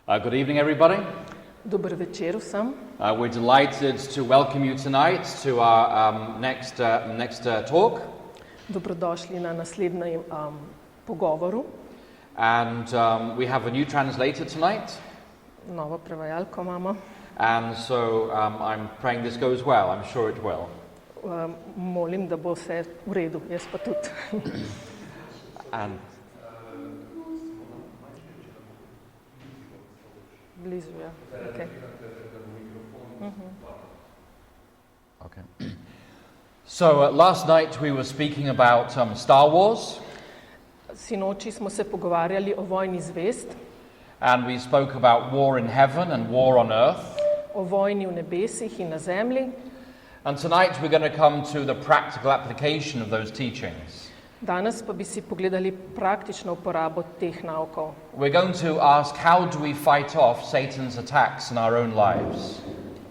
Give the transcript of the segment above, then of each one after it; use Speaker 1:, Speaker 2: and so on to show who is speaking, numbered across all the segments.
Speaker 1: Good evening, everybody.
Speaker 2: Dober večer vsem.
Speaker 1: We're delighted to welcome you tonight to our next talk.
Speaker 2: Dobrodošli na naslednjem pogovoru.
Speaker 1: And we have a new translator tonight.
Speaker 2: Novo prevajalko imamo.
Speaker 1: And so I'm praying this goes well. I'm sure it will.
Speaker 2: Molim, da bo vse v redu, jaz pa tudi.
Speaker 1: And
Speaker 2: Blizu, ja. Okay.
Speaker 1: okay. So last night we were speaking about Star Wars.
Speaker 2: Sinoči smo se pogovarjali o vojni zvezd,
Speaker 1: And we spoke about war in heaven and war on earth.
Speaker 2: o vojni v nebesih in na zemlji.
Speaker 1: And tonight we're going to come to the practical application of those teachings.
Speaker 2: Danes pa bi si pogledali praktično uporabo teh naukov.
Speaker 1: We're going to ask, how do we fight off Satan's attacks in our own lives?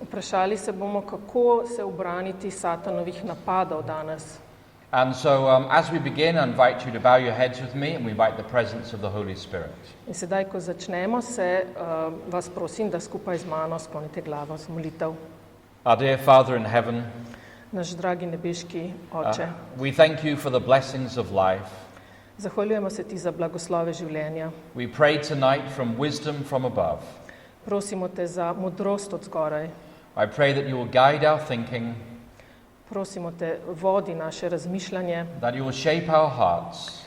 Speaker 2: Vprašali se bomo, kako se ubraniti satanovih napadov danes.
Speaker 1: And so as we begin, I invite you to bow your heads with me and we invite the presence of the Holy Spirit.
Speaker 2: In sedaj, ko začnemo, vas prosim, da skupaj z mano sklonite glavo z molitev.
Speaker 1: Our dear Father in heaven,
Speaker 2: Naš dragi nebeški Oče,
Speaker 1: we thank you for the blessings of life.
Speaker 2: zahvaljujemo se ti za blagoslove življenja.
Speaker 1: We pray tonight from wisdom from above.
Speaker 2: Prosimo te za modrost od zgoraj.
Speaker 1: I pray that you will guide our thinking,
Speaker 2: Prosimo te, vodi naše razmišljanje,
Speaker 1: that you will shape our hearts,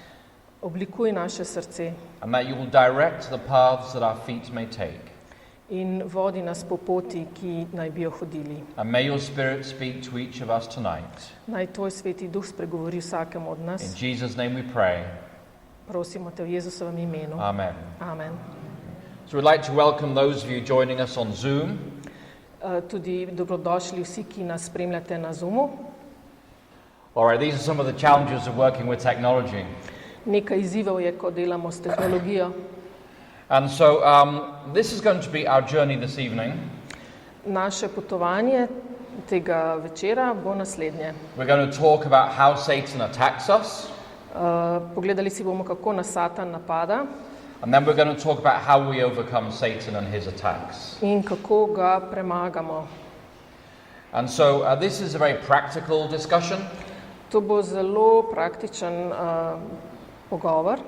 Speaker 2: oblikuj naše srce
Speaker 1: and that you will direct the paths that our feet may take.
Speaker 2: in vodi nas po poti, ki naj bi jo hodili.
Speaker 1: And may your Spirit speak to each of us tonight.
Speaker 2: Naj tvoj sveti duh spregovori vsakemu od
Speaker 1: In
Speaker 2: nas.
Speaker 1: Jesus' name we pray.
Speaker 2: Prosimo te v Jezusovem imenu.
Speaker 1: Amen.
Speaker 2: Amen.
Speaker 1: So we'd like to welcome those of you joining us on Zoom.
Speaker 2: Tudi dobrodošli vsi, ki nas spremljate na Zoomu.
Speaker 1: All right, these are some of the challenges of working with technology.
Speaker 2: Nekaj izzivov je, ko delamo s tehnologijo.
Speaker 1: And so this is going to be our journey this evening.
Speaker 2: Naše potovanje tega večera bo naslednje.
Speaker 1: We're going to talk about how Satan attacks us.
Speaker 2: Pogledali si bomo, kako nas Satan napada
Speaker 1: And then we're going to talk about how we overcome Satan and his attacks.
Speaker 2: in kako ga premagamo.
Speaker 1: And so this is a very practical discussion.
Speaker 2: To bo zelo praktičen pogovor.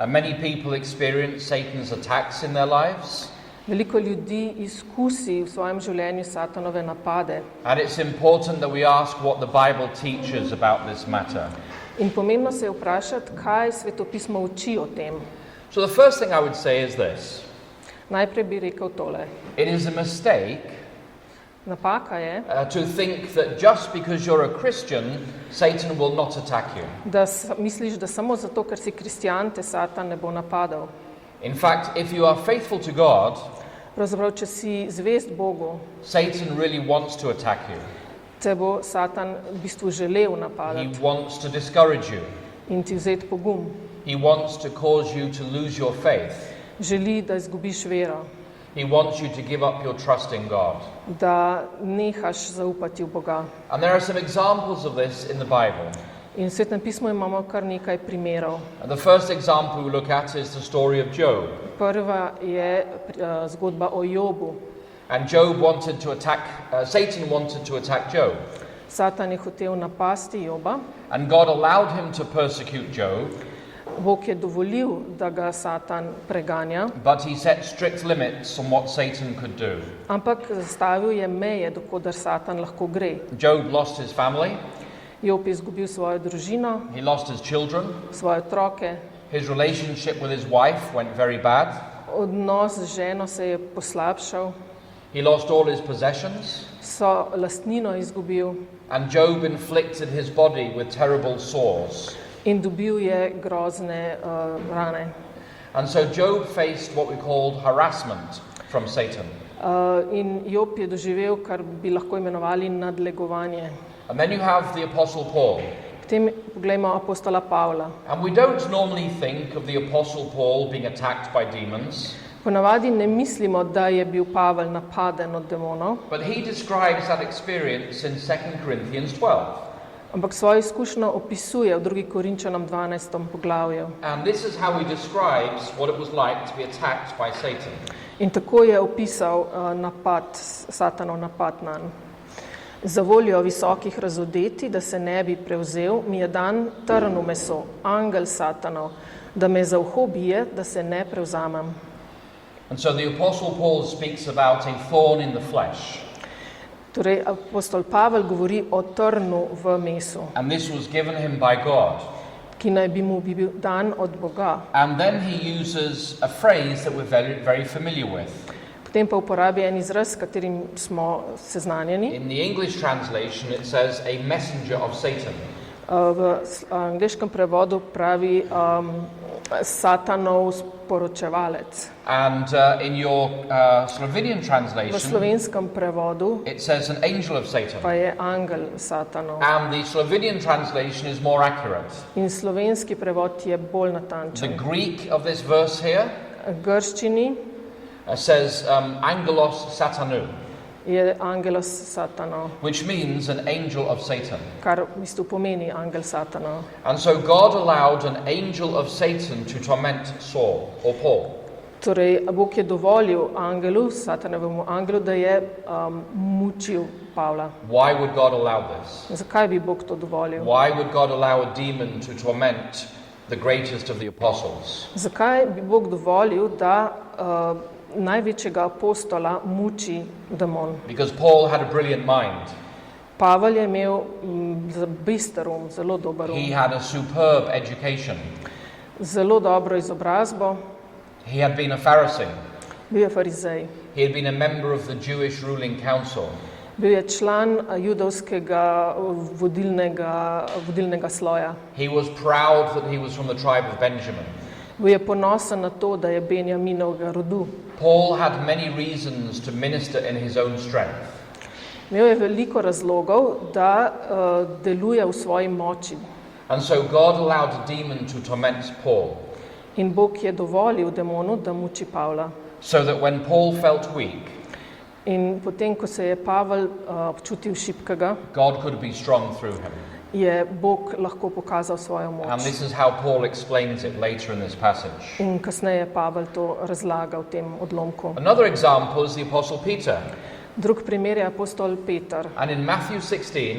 Speaker 1: Many people experience Satan's attacks in their lives.
Speaker 2: Veliko ljudi izkusi v svojem življenju Satanove napade.
Speaker 1: And it's important that we ask what the Bible teaches about this matter.
Speaker 2: In pomembno se je vprašati, kaj svetopismo uči o tem.
Speaker 1: So the first thing I would say is this.
Speaker 2: Najprej bi rekel tole.
Speaker 1: It is a mistake
Speaker 2: Napaka je,
Speaker 1: to think that just because you're a Christian, Satan will not attack you.
Speaker 2: da misliš, da samo zato, ker si kristjan, te Satan ne bo napadal.
Speaker 1: In fact, if you are faithful to God,
Speaker 2: Pravzaprav, če si zvest Bogu,
Speaker 1: Satan really wants to attack you.
Speaker 2: te bo Satan v bistvu želel
Speaker 1: He
Speaker 2: napadati
Speaker 1: wants to discourage you.
Speaker 2: in ti vzeti pogum.
Speaker 1: He wants to cause you to lose your faith.
Speaker 2: Želi, da izgubiš vero,
Speaker 1: He wants you to give up your trust in God.
Speaker 2: da nehaš zaupati v Boga.
Speaker 1: And there are some examples of this in the Bible.
Speaker 2: In v Svetem pismu imamo kar nekaj primerov.
Speaker 1: And the first example we look at is the story of Job.
Speaker 2: Prva je zgodba o Jobu.
Speaker 1: And Job wanted to attack, Satan wanted to attack Job.
Speaker 2: Satan je hotel napasti Joba.
Speaker 1: And God allowed him to persecute Job,
Speaker 2: Bog je dovolil, da ga Satan preganja,
Speaker 1: but he set strict limits on what Satan could do.
Speaker 2: ampak zastavil je meje, do koder Satan lahko gre.
Speaker 1: Job lost his family,
Speaker 2: Job je izgubil svojo družino,
Speaker 1: he lost his children,
Speaker 2: svoje otroke,
Speaker 1: his relationship with his wife went very bad,
Speaker 2: odnos z ženo se je poslabšal,
Speaker 1: he lost all his possessions,
Speaker 2: so lastnino izgubil
Speaker 1: and Job inflicted his body with terrible sores.
Speaker 2: in dobil je grozne rane.
Speaker 1: And so Job faced what we called harassment from Satan.
Speaker 2: In Job je doživel, kar bi lahko imenovali nadlegovanje.
Speaker 1: And then you have the Apostle Paul.
Speaker 2: Potem poglejmo apostola Pavla.
Speaker 1: And we don't normally think of the Apostle Paul being attacked by demons,
Speaker 2: Ponavadi ne mislimo, da je bil Pavel napaden od demonov,
Speaker 1: but he describes that experience in 2 Corinthians 12.
Speaker 2: Ampak svojo izkušnjo opisuje v 2. Korinčanom 12. poglavju.
Speaker 1: And this is how he describes what it was like to be attacked by Satan.
Speaker 2: In tako je opisal Satanov napad nanj. Za voljo visokih razodeti, da se ne bi prevzel, mi je dan trn v meso, angel Satanov, da me za uho bije, da se ne prevzamem.
Speaker 1: And so the Apostle Paul speaks about a thorn in the flesh.
Speaker 2: Torej, apostol Pavel govori o trnu v mesu,
Speaker 1: And this was given him by God.
Speaker 2: ki naj bi mu bil dan od Boga.
Speaker 1: And then he uses a phrase that we're very, very familiar with.
Speaker 2: Potem pa uporabi en izraz, s katerim smo seznanjeni.
Speaker 1: In the English translation, it says a messenger of Satan.
Speaker 2: V angleškem prevodu pravi Satanov sporočevalec.
Speaker 1: And in your Slovenian
Speaker 2: V
Speaker 1: translation,
Speaker 2: slovenskem prevodu
Speaker 1: it says an angel of Satan.
Speaker 2: pa je angel Satanov.
Speaker 1: And the Slovenian translation is more accurate.
Speaker 2: In slovenski prevod je bolj
Speaker 1: The
Speaker 2: natančen.
Speaker 1: Greek of this verse here
Speaker 2: Grščini
Speaker 1: says angelos satanu,
Speaker 2: je angelos Satanov,
Speaker 1: which means an angel of Satan.
Speaker 2: kar v bistvu pomeni angel Satanov.
Speaker 1: And so God allowed an angel of Satan to torment Saul or Paul.
Speaker 2: Torej, Bog je dovolil angelu, Satanovemu angelu, da je mučil Pavla.
Speaker 1: Why would God allow this?
Speaker 2: Zakaj bi Bog to dovolil?
Speaker 1: Why would God allow a demon to torment the greatest of the apostles?
Speaker 2: Zakaj bi Bog dovolil, da največjega apostola muči demon?
Speaker 1: Because Paul had a brilliant mind.
Speaker 2: Pavel je imel bister zelo dober
Speaker 1: He had a superb education.
Speaker 2: zelo dobro izobrazbo,
Speaker 1: He had been a Pharisee.
Speaker 2: bil je farizej,
Speaker 1: He had been a member of the Jewish ruling council.
Speaker 2: bil je član judovskega vodilnega sloja.
Speaker 1: He was proud that he was from the tribe of Benjamin.
Speaker 2: Bil je ponosen na to, da je Benjaminovega rodu.
Speaker 1: Paul had many reasons to minister in his own strength.
Speaker 2: Imel je veliko razlogov, da deluje v svoji moči.
Speaker 1: And so God allowed a demon to torment Paul,
Speaker 2: In Bog je dovolil demonu, da muči Pavla.
Speaker 1: so that when Paul felt weak,
Speaker 2: In potem, ko se je Pavel občutil šibkega,
Speaker 1: God could be strong through him.
Speaker 2: je Bog lahko pokazal svojo
Speaker 1: And
Speaker 2: moč.
Speaker 1: this is how Paul explains it later in this passage.
Speaker 2: In kasneje Pavel to razlaga v tem odlomku.
Speaker 1: Another example is the Apostle Peter.
Speaker 2: Drug primer je apostol Peter.
Speaker 1: And in Matthew 16,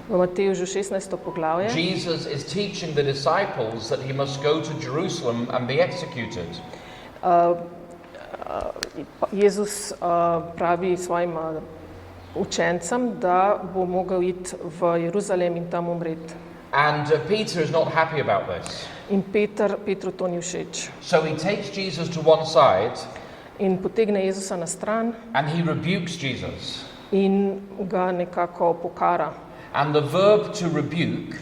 Speaker 2: V Matevžu 16. poglavje
Speaker 1: Jesus is teaching the disciples that he must go to Jerusalem and be executed.
Speaker 2: Jezus pravi svojim učencem, da bo mogel iti v Jeruzalem in tam umreti.
Speaker 1: And Peter is not happy about this.
Speaker 2: In Petru to ni všeč.
Speaker 1: So he takes Jesus to one side
Speaker 2: In potegne Jezusa na stran
Speaker 1: and he rebukes Jesus.
Speaker 2: in ga nekako pokara.
Speaker 1: And the verb to rebuke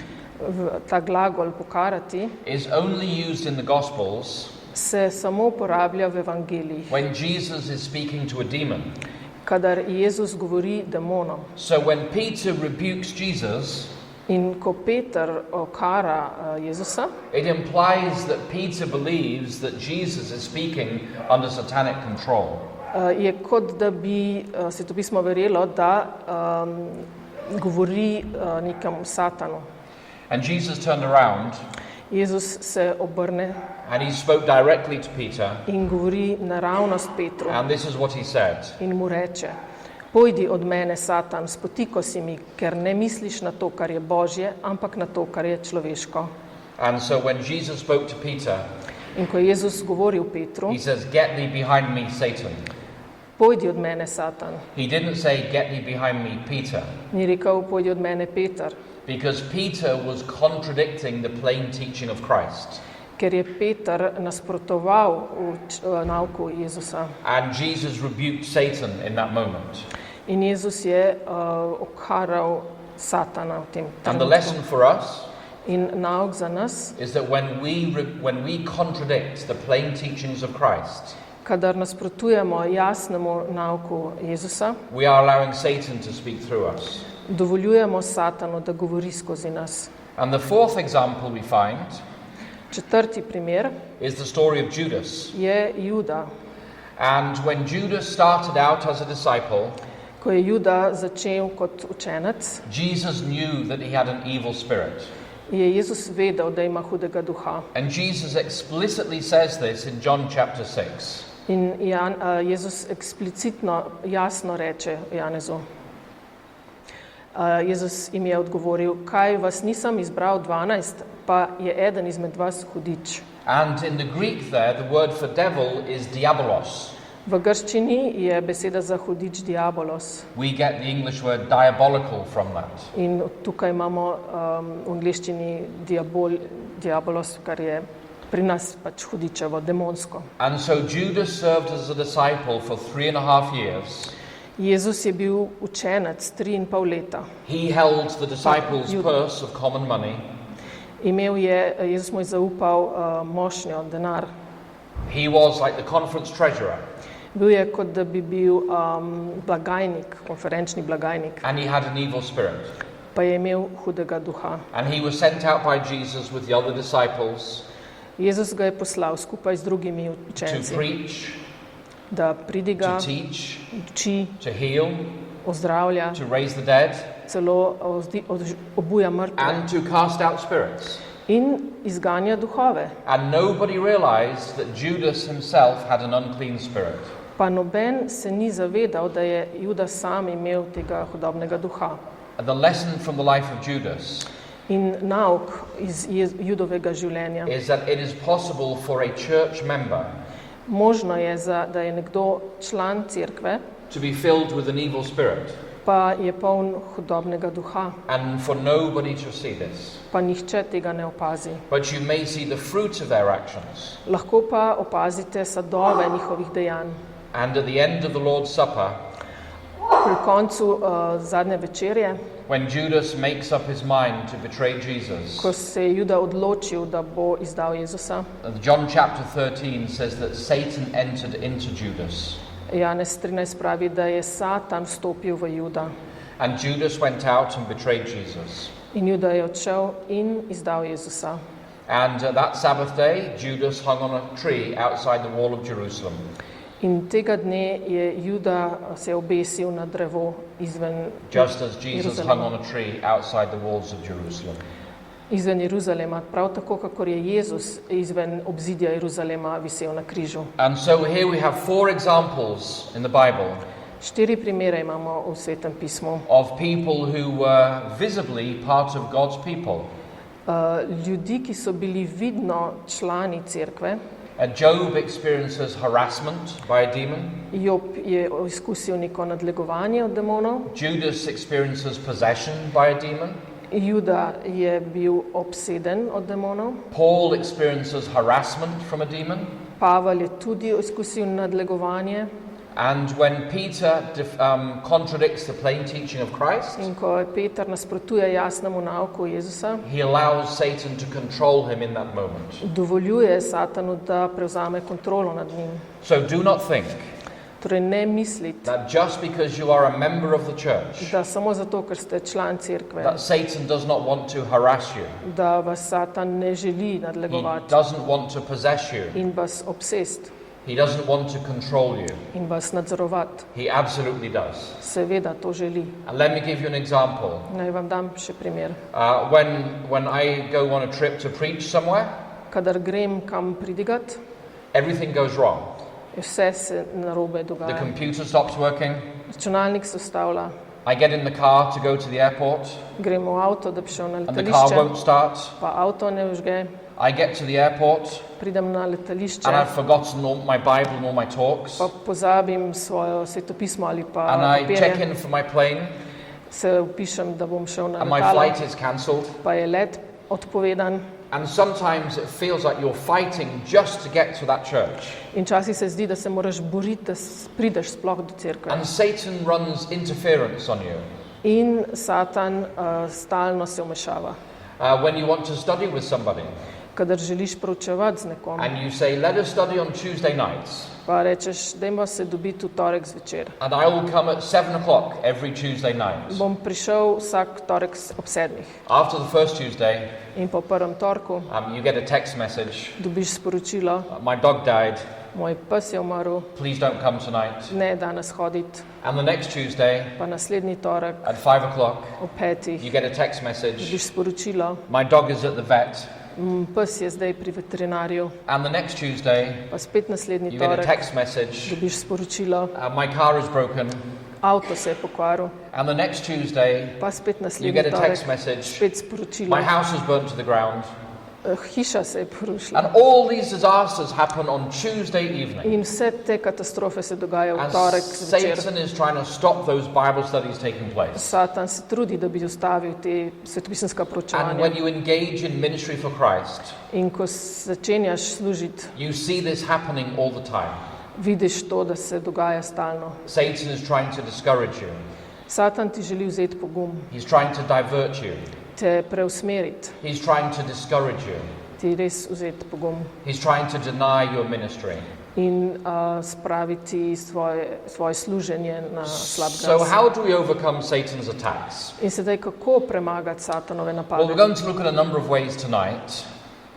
Speaker 2: Ta glagol pokarati
Speaker 1: is only used in the Gospels
Speaker 2: se samo uporablja v evangelijih,
Speaker 1: when Jesus is speaking to a demon.
Speaker 2: kadar Jezus govori demonom.
Speaker 1: So when Peter rebukes Jesus,
Speaker 2: In ko Peter okara Jezusa,
Speaker 1: it implies that Peter believes that Jesus is speaking under satanic control.
Speaker 2: je kot da bi se to pismo verjelo, da govori nekemu Satanu.
Speaker 1: And Jesus turned around
Speaker 2: Jezus se obrne
Speaker 1: and he spoke directly to Peter,
Speaker 2: in govori naravnost Petru
Speaker 1: and this is what he said.
Speaker 2: in mu reče: Pojdi od mene, Satan, spotiko si mi, ker ne misliš na to, kar je Božje, ampak na to, kar je človeško.
Speaker 1: And so when Jesus spoke to Peter,
Speaker 2: In ko je Jezus govoril Petru:
Speaker 1: he says, "Get thee behind me, Satan."
Speaker 2: Pojdi od mene, Satan.
Speaker 1: He didn't say, "Get thee behind me, Peter,"
Speaker 2: Ni rekel: Pojdi od mene, Peter.
Speaker 1: because Peter was contradicting the plain teaching of Christ.
Speaker 2: Ker je Peter nasprotoval v nauku Jezusa.
Speaker 1: And Jesus rebuked Satan in that moment.
Speaker 2: In Jezus je okaral Satana v tem
Speaker 1: And the
Speaker 2: trenutku.
Speaker 1: lesson for us
Speaker 2: In nauk za nas,
Speaker 1: is that when we contradict the plain teachings of Christ,
Speaker 2: kadar nasprotujemo jasnemu nauku Jezusa,
Speaker 1: we are allowing Satan to speak through us.
Speaker 2: dovoljujemo Satanu, da govori skozi nas.
Speaker 1: And the fourth example we find
Speaker 2: Četrti primer
Speaker 1: is the story of Judas.
Speaker 2: je Juda.
Speaker 1: And when Judas started out as a disciple,
Speaker 2: Ko je Juda začel kot učenec,
Speaker 1: Jesus knew that he had an evil spirit.
Speaker 2: je Jezus vedel, da ima hudega duha.
Speaker 1: And Jesus explicitly says this in John chapter 6.
Speaker 2: In Jezus eksplicitno, jasno reče Janezu. Jezus jim je odgovoril, kaj vas nisem izbral 12, pa je eden izmed vas hudič.
Speaker 1: And in the Greek there, the word for devil is diabolos.
Speaker 2: V grščini je beseda za hudič diabolos.
Speaker 1: We get the English word diabolical from that.
Speaker 2: In tukaj imamo v angleščini diabolos, kar je pri nas pač hudičevo, demonsko.
Speaker 1: And so Judas served as a disciple for 3.5 years.
Speaker 2: Jezus je bil učenec 3,5 leta.
Speaker 1: He held the disciples' purse of common money.
Speaker 2: Jezus mu je zaupal mošnjo, denar.
Speaker 1: He was like the conference treasurer.
Speaker 2: Bil je kot da bi bil blagajnik, konferenčni blagajnik,
Speaker 1: And he had an evil spirit.
Speaker 2: pa je imel hudega duha.
Speaker 1: And he was sent out by Jesus with the other disciples
Speaker 2: Jezus ga je poslal skupaj z drugimi
Speaker 1: to
Speaker 2: učenci,
Speaker 1: preach,
Speaker 2: da pridiga,
Speaker 1: to teach,
Speaker 2: uči,
Speaker 1: to heal,
Speaker 2: ozdravlja,
Speaker 1: to raise the dead,
Speaker 2: celo obuja mrtve
Speaker 1: and to cast out spirits.
Speaker 2: in izganja duhove.
Speaker 1: And nobody realized that Judas himself had an unclean spirit.
Speaker 2: Pa noben se ni zavedal, da je Juda sam imel tega hudobnega duha.
Speaker 1: And the lesson from the life of Judas
Speaker 2: In nauk iz Judovega življenja.
Speaker 1: is that it is possible for a church member
Speaker 2: Možno je, da je nekdo član cerkve,
Speaker 1: to be filled with an evil spirit
Speaker 2: pa je poln hudobnega duha,
Speaker 1: and for nobody to see this.
Speaker 2: pa nihče tega ne opazi.
Speaker 1: But you may see the fruit of their actions.
Speaker 2: Lahko pa opazite sadove njihovih dejanj.
Speaker 1: And at the end of the Lord's Supper,
Speaker 2: Pri koncu zadnje večerje,
Speaker 1: when Judas makes up his mind to betray Jesus,
Speaker 2: ko se je Juda odločil, da bo izdal Jezusa,
Speaker 1: John chapter 13 says that Satan entered into Judas.
Speaker 2: Janez 13 pravi, da je Satan vstopil v Juda.
Speaker 1: And Judas went out and betrayed Jesus.
Speaker 2: In Juda je odšel in izdal Jezusa.
Speaker 1: And that Sabbath day, Judas hung on a tree outside the wall of Jerusalem.
Speaker 2: In tega dne je Juda se obesil na drevo izven
Speaker 1: Just as Jesus hung on
Speaker 2: Jeruzalema.
Speaker 1: a tree outside the walls of Jerusalem.
Speaker 2: Izven Jeruzalema, prav tako, kakor je Jezus izven obzidja Jeruzalema visel na križu.
Speaker 1: And so here we have 4 examples in the Bible
Speaker 2: 4 primere imamo v Svetem pismu.
Speaker 1: of people who were visibly part of God's people.
Speaker 2: Ljudi, ki so bili vidno člani cerkve.
Speaker 1: Job experiences harassment by a demon.
Speaker 2: Job je izkusil neko nadlegovanje od demonov.
Speaker 1: Judas experiences possession by a demon.
Speaker 2: Juda je bil obseden od demonov.
Speaker 1: Paul experiences harassment from a demon.
Speaker 2: Pavel je tudi izkusil nadlegovanje.
Speaker 1: And when Peter contradicts the plain teaching of Christ,
Speaker 2: In ko je Peter nasprotuje jasnemu nauku Jezusa,
Speaker 1: he allows Satan to control him in that moment.
Speaker 2: dovoljuje Satanu, da prevzame kontrolo nad njim.
Speaker 1: So do not think
Speaker 2: Torej ne misliti,
Speaker 1: that just because you are a member of the church,
Speaker 2: da samo zato, ker ste član cerkve,
Speaker 1: that Satan does not want to harass you.
Speaker 2: da vas Satan ne želi
Speaker 1: He
Speaker 2: nadlegovati
Speaker 1: doesn't want to possess you.
Speaker 2: in vas obsest
Speaker 1: He doesn't want to control you.
Speaker 2: in vas nadzorovati.
Speaker 1: He absolutely does.
Speaker 2: Seveda to želi.
Speaker 1: And let me give you an example.
Speaker 2: Naj vam dam še primer.
Speaker 1: When I go on a trip to preach somewhere,
Speaker 2: Kadar grem kam pridigat,
Speaker 1: everything goes wrong.
Speaker 2: vse se narobe
Speaker 1: The
Speaker 2: dogaja.
Speaker 1: computer stops working.
Speaker 2: Računalnik se ustavlja,
Speaker 1: I get in the car to go to the airport,
Speaker 2: gremo v avto, da bi šel na
Speaker 1: and the car
Speaker 2: letališče,
Speaker 1: won't start.
Speaker 2: pa avto ne vžge,
Speaker 1: I get to the airport,
Speaker 2: pridem na
Speaker 1: and
Speaker 2: letališče,
Speaker 1: I've forgotten all my Bible and all my talks.
Speaker 2: pa pozabim svojo svetopismo ali pa
Speaker 1: And I check
Speaker 2: papirje,
Speaker 1: in for my plane,
Speaker 2: se vpišem, da bom šel na
Speaker 1: and my
Speaker 2: letalo,
Speaker 1: flight is cancelled.
Speaker 2: pa je let odpovedan.
Speaker 1: And sometimes it feels like you're fighting just to get to that church.
Speaker 2: In časi se zdi, da se moraš boriti, da prideš sploh do cerkve.
Speaker 1: And Satan runs interference on you.
Speaker 2: In Satan stalno se vmešava.
Speaker 1: When you want to study with somebody,
Speaker 2: Kadar želiš proučevati z nekom,
Speaker 1: and you say, let us study on Tuesday nights,
Speaker 2: pa rečeš, dajmo se dobiti v torek zvečer.
Speaker 1: and I will come at 7 o'clock every Tuesday night.
Speaker 2: Bom prišel vsak torek ob 7.
Speaker 1: After the first Tuesday,
Speaker 2: In po prvem torku
Speaker 1: you get a text message,
Speaker 2: dobiš sporočilo,
Speaker 1: my dog died,
Speaker 2: moj pes je umrl,
Speaker 1: please don't come tonight.
Speaker 2: ne danes hoditi.
Speaker 1: And the next Tuesday
Speaker 2: Pa naslednji torek
Speaker 1: at 5 o'clock,
Speaker 2: ob 5.
Speaker 1: you get a text message,
Speaker 2: dobiš sporočilo,
Speaker 1: my dog is at the vet.
Speaker 2: pes je zdaj pri veterinarju.
Speaker 1: And the next Tuesday,
Speaker 2: Pa spet naslednji
Speaker 1: you get a
Speaker 2: torek
Speaker 1: text message,
Speaker 2: dobiš sporočilo,
Speaker 1: my car is broken.
Speaker 2: avto se je pokvaril.
Speaker 1: And the next Tuesday,
Speaker 2: Pa spet
Speaker 1: you
Speaker 2: naslednji
Speaker 1: get a
Speaker 2: torek
Speaker 1: text message,
Speaker 2: spet sporočilo,
Speaker 1: my house is burnt to the ground.
Speaker 2: hiša se je porušila.
Speaker 1: And all these disasters happen on Tuesday evening.
Speaker 2: In vse te katastrofe se dogajajo v
Speaker 1: And
Speaker 2: torek zvečer.
Speaker 1: Satan is trying to stop those Bible studies taking place.
Speaker 2: Satan se trudi, da bi ustavil te svetopisemska
Speaker 1: And
Speaker 2: proučevanja.
Speaker 1: when you engage in ministry for Christ,
Speaker 2: In ko začenjaš služiti,
Speaker 1: you see this happening all the time.
Speaker 2: vidiš to, da se dogaja stalno.
Speaker 1: Satan is trying to discourage you.
Speaker 2: Satan ti želi vzeti pogum,
Speaker 1: He's trying to divert you.
Speaker 2: te preusmeriti,
Speaker 1: He's trying to discourage you.
Speaker 2: ti res vzeti pogum
Speaker 1: He's trying to deny your ministry.
Speaker 2: in spraviti svoje služenje na slab
Speaker 1: So
Speaker 2: glas.
Speaker 1: how do we overcome Satan's attacks?
Speaker 2: In sedaj, kako premagati Satanove
Speaker 1: Well, we're
Speaker 2: napade?
Speaker 1: going to look at a number of ways tonight.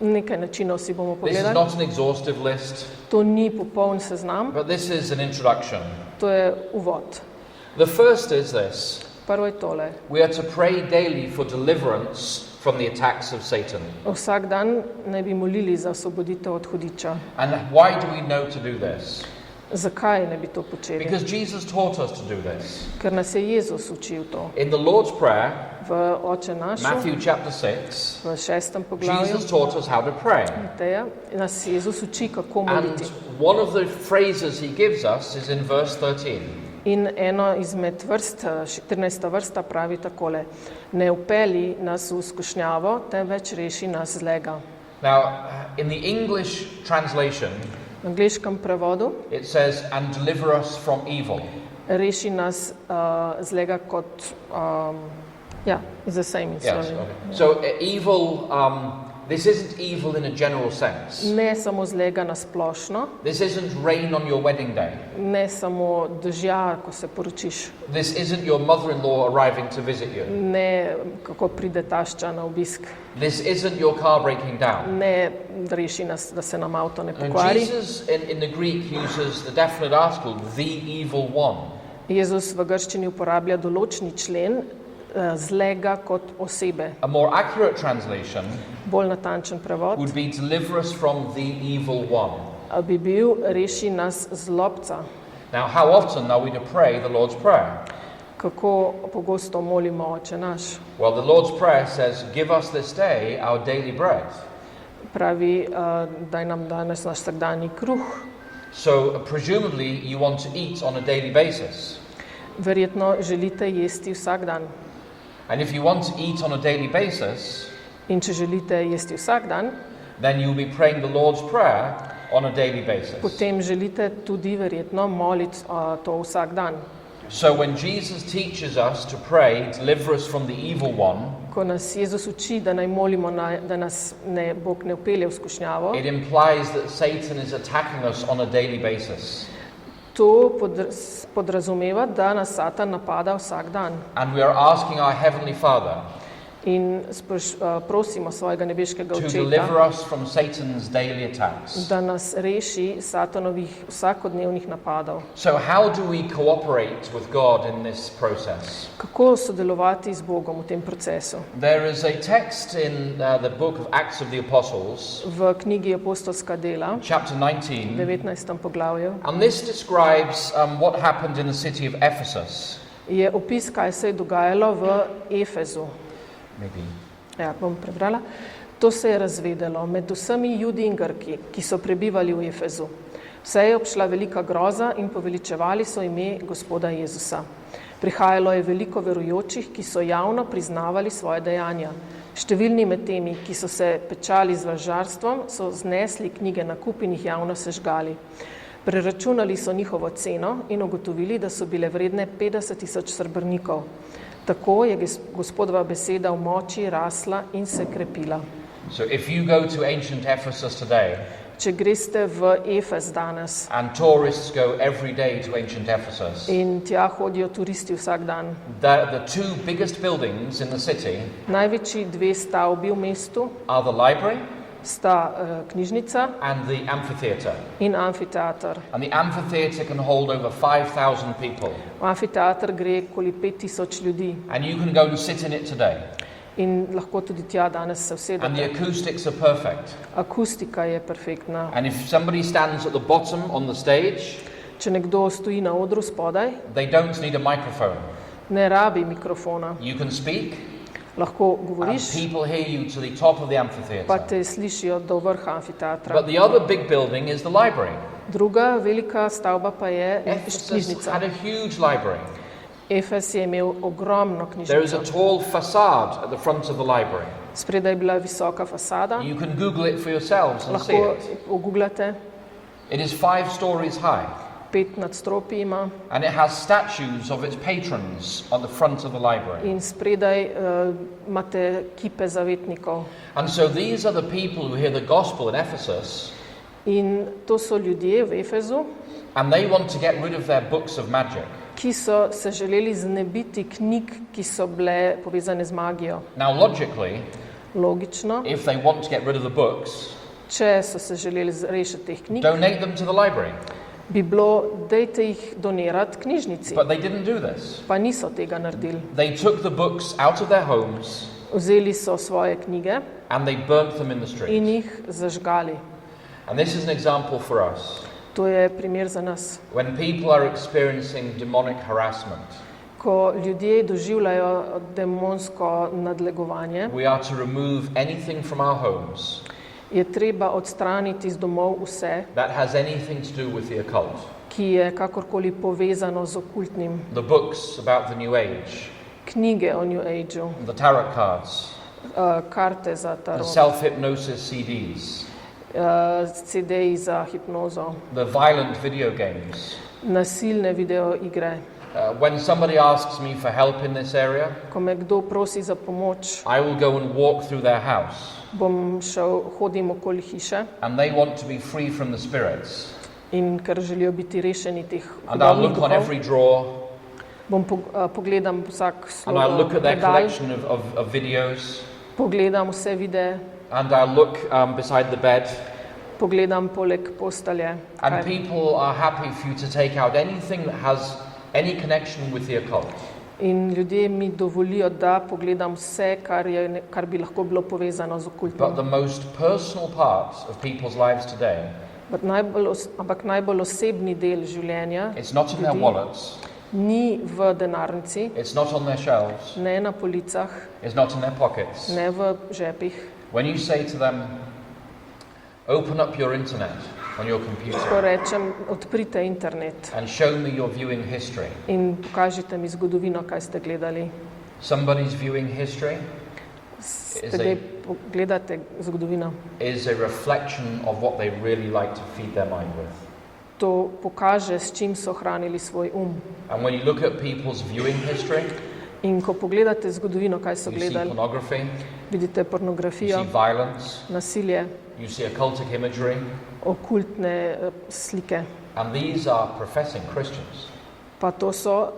Speaker 2: Nekaj načinov si bomo
Speaker 1: This is
Speaker 2: pogledali.
Speaker 1: not an exhaustive list,
Speaker 2: To ni popoln seznam,
Speaker 1: but this is an introduction.
Speaker 2: to je uvod.
Speaker 1: The first is this.
Speaker 2: Prvo je tole.
Speaker 1: We are to pray daily for deliverance from the attacks of Satan.
Speaker 2: Vsak dan naj bi molili za osvoboditev od hudiča.
Speaker 1: And why do we know to do this?
Speaker 2: Zakaj ne bi to počeli?
Speaker 1: Because Jesus taught us to do this.
Speaker 2: Ker nas je Jezus učil to.
Speaker 1: In the Lord's Prayer,
Speaker 2: V Oče našu,
Speaker 1: Matthew chapter 6,
Speaker 2: v 6. poglavju,
Speaker 1: Jesus taught us how to pray.
Speaker 2: Mateja, nas Jezus uči, kako
Speaker 1: And
Speaker 2: moliti.
Speaker 1: one of the phrases he gives us is in verse 13.
Speaker 2: In eno izmed vrst, 14. vrsta pravi takole: ne upeli nas v skušnjavo, temveč reši nas zlega.
Speaker 1: Now, in the English translation,
Speaker 2: V angleškem prevodu
Speaker 1: it says, and deliver us from evil.
Speaker 2: reši nas zlega kot, is the same in
Speaker 1: Yes,
Speaker 2: Sloveniji.
Speaker 1: okay. So evil, this isn't evil in a general sense.
Speaker 2: Ne samo zlega na splošno,
Speaker 1: This isn't rain on your wedding day.
Speaker 2: ne samo dežja, ko se poročiš,
Speaker 1: This isn't your mother-in-law arriving to visit you.
Speaker 2: ne kako pride tašča na obisk,
Speaker 1: This isn't your car breaking down.
Speaker 2: ne reši nas, da se nam avto ne
Speaker 1: And
Speaker 2: pokvari.
Speaker 1: Jesus in the Greek uses the definite article, the evil one.
Speaker 2: Jezus v grščini uporablja določni člen zlega kot osebe.
Speaker 1: A more accurate translation
Speaker 2: Bolj natančen prevod
Speaker 1: would be deliver us from the evil one.
Speaker 2: bi bil reši nas zlobca.
Speaker 1: Now, how often are we to pray the Lord's Prayer?
Speaker 2: Kako pogosto molimo Oče naš?
Speaker 1: Well, the Lord's Prayer says, give us this day our daily bread.
Speaker 2: Pravi, daj nam danes naš vsakdanji kruh.
Speaker 1: So, presumably, you want to eat on a daily basis.
Speaker 2: Verjetno želite jesti vsak dan.
Speaker 1: And if you want to eat on a daily basis,
Speaker 2: In če želite jesti vsak dan,
Speaker 1: then you'll be praying the Lord's Prayer on a daily basis.
Speaker 2: potem želite tudi verjetno moliti to vsak dan.
Speaker 1: So when Jesus teaches us to pray, deliver us from the evil one,
Speaker 2: Ko nas Jezus uči, da naj molimo, da nas Bog ne vpelje v skušnjavo,
Speaker 1: it implies that Satan is attacking us on a daily basis.
Speaker 2: to podrazumeva, da nas Satan napada vsak dan.
Speaker 1: And we are asking our Heavenly Father
Speaker 2: In prosimo svojega nebeškega
Speaker 1: to
Speaker 2: očeta,
Speaker 1: deliver us from Satan's daily attacks.
Speaker 2: da nas reši Satanovih vsakodnevnih napadov.
Speaker 1: So how do we cooperate with God in this process?
Speaker 2: Kako sodelovati z Bogom v tem procesu?
Speaker 1: There is a text in the book of Acts of the Apostles,
Speaker 2: V knjigi Apostolska dela,
Speaker 1: chapter 19,
Speaker 2: 19. poglavju,
Speaker 1: and this describes what happened in the city of Ephesus.
Speaker 2: je opis, kaj se je dogajalo v Efezu.
Speaker 1: Maybe.
Speaker 2: Ja, bom prebrala. To se je razvedelo med vsemi Judi in Grki, ki so prebivali v Efezu. Vse je obšla velika groza in poveličevali so ime Gospoda Jezusa. Prihajalo je veliko verujočih, ki so javno priznavali svoje dejanja. Številni med temi, ki so se pečali z vražarstvom, so znesli knjige na kup in jih javno sežgali. Preračunali so njihovo ceno in ugotovili, da so bile vredne 50,000 srebrnikov. Tako je Gospodova beseda v moči rasla in se krepila.
Speaker 1: So if you go to ancient Ephesus today,
Speaker 2: Če greste v Efez danes
Speaker 1: and tourists go every day to ancient Ephesus,
Speaker 2: in tja hodijo turisti vsak dan,
Speaker 1: the two biggest buildings in the city
Speaker 2: največji dve stavbi v mestu
Speaker 1: are the library
Speaker 2: sta knjižnica
Speaker 1: and the amphitheatre.
Speaker 2: in amfiteater.
Speaker 1: And the amphitheatre can hold over 5,000 people.
Speaker 2: V amfiteater gre okoli 5000 ljudi
Speaker 1: And you can go and sit in it today.
Speaker 2: in lahko tudi tja danes se
Speaker 1: And the
Speaker 2: usedete.
Speaker 1: acoustics are perfect.
Speaker 2: Akustika je perfektna.
Speaker 1: And if somebody stands at the bottom on the stage,
Speaker 2: Če nekdo stoji na odru spodaj,
Speaker 1: they don't need a microphone.
Speaker 2: ne rabi mikrofona.
Speaker 1: You can speak,
Speaker 2: Lahko
Speaker 1: and
Speaker 2: govoriš,
Speaker 1: people hear you to the top of the
Speaker 2: pa
Speaker 1: amphitheatre.
Speaker 2: te slišijo do vrha amfiteatra.
Speaker 1: But the other big building is the library.
Speaker 2: Druga velika stavba pa je
Speaker 1: Ephesus
Speaker 2: knjižnica.
Speaker 1: had a huge library.
Speaker 2: Efes je imel ogromno
Speaker 1: There is a
Speaker 2: knjižnico.
Speaker 1: tall facade at the front of the library.
Speaker 2: Spredaj je bila visoka fasada.
Speaker 1: You can Google it for yourselves and see
Speaker 2: Lahko
Speaker 1: it.
Speaker 2: ogooglate.
Speaker 1: It is 5 stories high,
Speaker 2: 5 nadstropij ima
Speaker 1: and it has statues of its patrons on the front of the library.
Speaker 2: in spredaj imate kipe zavetnikov.
Speaker 1: And so these are the people who hear the gospel in Ephesus,
Speaker 2: In to so ljudje v Efezu,
Speaker 1: and they want to get rid of their books of magic.
Speaker 2: ki so se želeli znebiti knjig, ki so bile povezane z magijo.
Speaker 1: Now, logically,
Speaker 2: Logično,
Speaker 1: if they want to get rid of the books,
Speaker 2: če so se želeli rešiti teh knjig,
Speaker 1: donate them to the library.
Speaker 2: bi bilo, dejte jih donirati knjižnici.
Speaker 1: But they didn't do this.
Speaker 2: Pa niso tega naredili.
Speaker 1: They took the books out of their homes
Speaker 2: Vzeli so svoje knjige
Speaker 1: and they burnt them in the
Speaker 2: in
Speaker 1: street.
Speaker 2: jih zažgali.
Speaker 1: And this is an example for us.
Speaker 2: To je primer za nas.
Speaker 1: When people are experiencing demonic harassment,
Speaker 2: Ko ljudje doživljajo demonsko nadlegovanje,
Speaker 1: we are to remove anything from our homes
Speaker 2: je treba odstraniti iz domov vse,
Speaker 1: that has anything to do with the occult.
Speaker 2: ki je kakorkoli povezano z okultnim.
Speaker 1: The books about the New Age,
Speaker 2: Knjige o New Ageu,
Speaker 1: the tarot cards,
Speaker 2: karte za
Speaker 1: the
Speaker 2: tarot,
Speaker 1: self-hypnosis CDs,
Speaker 2: CD-ji za hipnozo,
Speaker 1: the violent video games.
Speaker 2: nasilne videoigre.
Speaker 1: When somebody asks me for help in this area,
Speaker 2: Ko me kdo prosi za pomoč,
Speaker 1: I will go and walk through their house,
Speaker 2: hodim okoli hiše
Speaker 1: and they want to be free from the spirits.
Speaker 2: in ker želijo biti rešeni teh
Speaker 1: And I'll
Speaker 2: hudobnih
Speaker 1: look on
Speaker 2: duhov,
Speaker 1: every drawer,
Speaker 2: pogledam vsak
Speaker 1: and I'll look at their
Speaker 2: predal,
Speaker 1: collection of videos,
Speaker 2: pogledam vse videe,
Speaker 1: and I'll look beside the bed.
Speaker 2: pogledam poleg postelje.
Speaker 1: And
Speaker 2: kaj-
Speaker 1: people are happy for you to take out anything that has any connection with the occult.
Speaker 2: In ljudje mi dovolijo, da pogledam vse, kar bi lahko bilo povezano z
Speaker 1: But
Speaker 2: okultom.
Speaker 1: the most personal part of people's lives today,
Speaker 2: Ampak najbolj osebni del življenja
Speaker 1: it's not in their
Speaker 2: ljudi
Speaker 1: wallets,
Speaker 2: ni v denarnici,
Speaker 1: it's not on their shelves,
Speaker 2: ne na policah,
Speaker 1: it's not in their pockets.
Speaker 2: ne v žepih.
Speaker 1: When you say to them, open up your internet on your
Speaker 2: Ko
Speaker 1: computer
Speaker 2: rečem, odprite internet
Speaker 1: and show me your viewing history.
Speaker 2: in pokažite mi zgodovino, kaj ste gledali.
Speaker 1: Somebody's viewing history
Speaker 2: Ste kdaj gledate zgodovino?
Speaker 1: is a reflection of what they really like to feed their mind with.
Speaker 2: To pokaže, s čim so hranili svoj
Speaker 1: And when you look at people's viewing history,
Speaker 2: In ko pogledate zgodovino, kaj so
Speaker 1: you see
Speaker 2: gledali,
Speaker 1: pornography,
Speaker 2: vidite
Speaker 1: you
Speaker 2: pornografijo,
Speaker 1: see violence,
Speaker 2: nasilje,
Speaker 1: you see occultic imagery,
Speaker 2: okultne slike.
Speaker 1: and these are professing Christians.
Speaker 2: Pa to so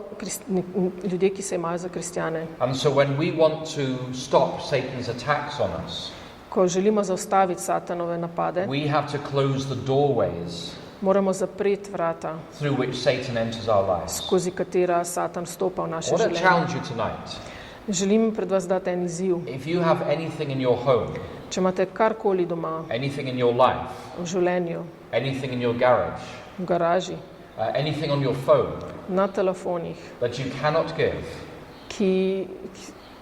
Speaker 2: ljudje, ki se imajo za kristjane.
Speaker 1: And so when we want to stop Satan's attacks on us,
Speaker 2: Ko želimo zaustaviti satanove napade,
Speaker 1: we have to close the doorways
Speaker 2: moramo zapreti vrata,
Speaker 1: through which Satan enters our lives.
Speaker 2: skozi katera satan stopa v
Speaker 1: I
Speaker 2: naše
Speaker 1: want to
Speaker 2: življenje.
Speaker 1: challenge you tonight.
Speaker 2: Želim pred vas dati en izziv.
Speaker 1: If you have anything in your home,
Speaker 2: Če imate karkoli doma,
Speaker 1: anything in your life,
Speaker 2: v življenju,
Speaker 1: anything in your garage,
Speaker 2: v garaži,
Speaker 1: anything on your phone
Speaker 2: na telefonih,
Speaker 1: that you cannot give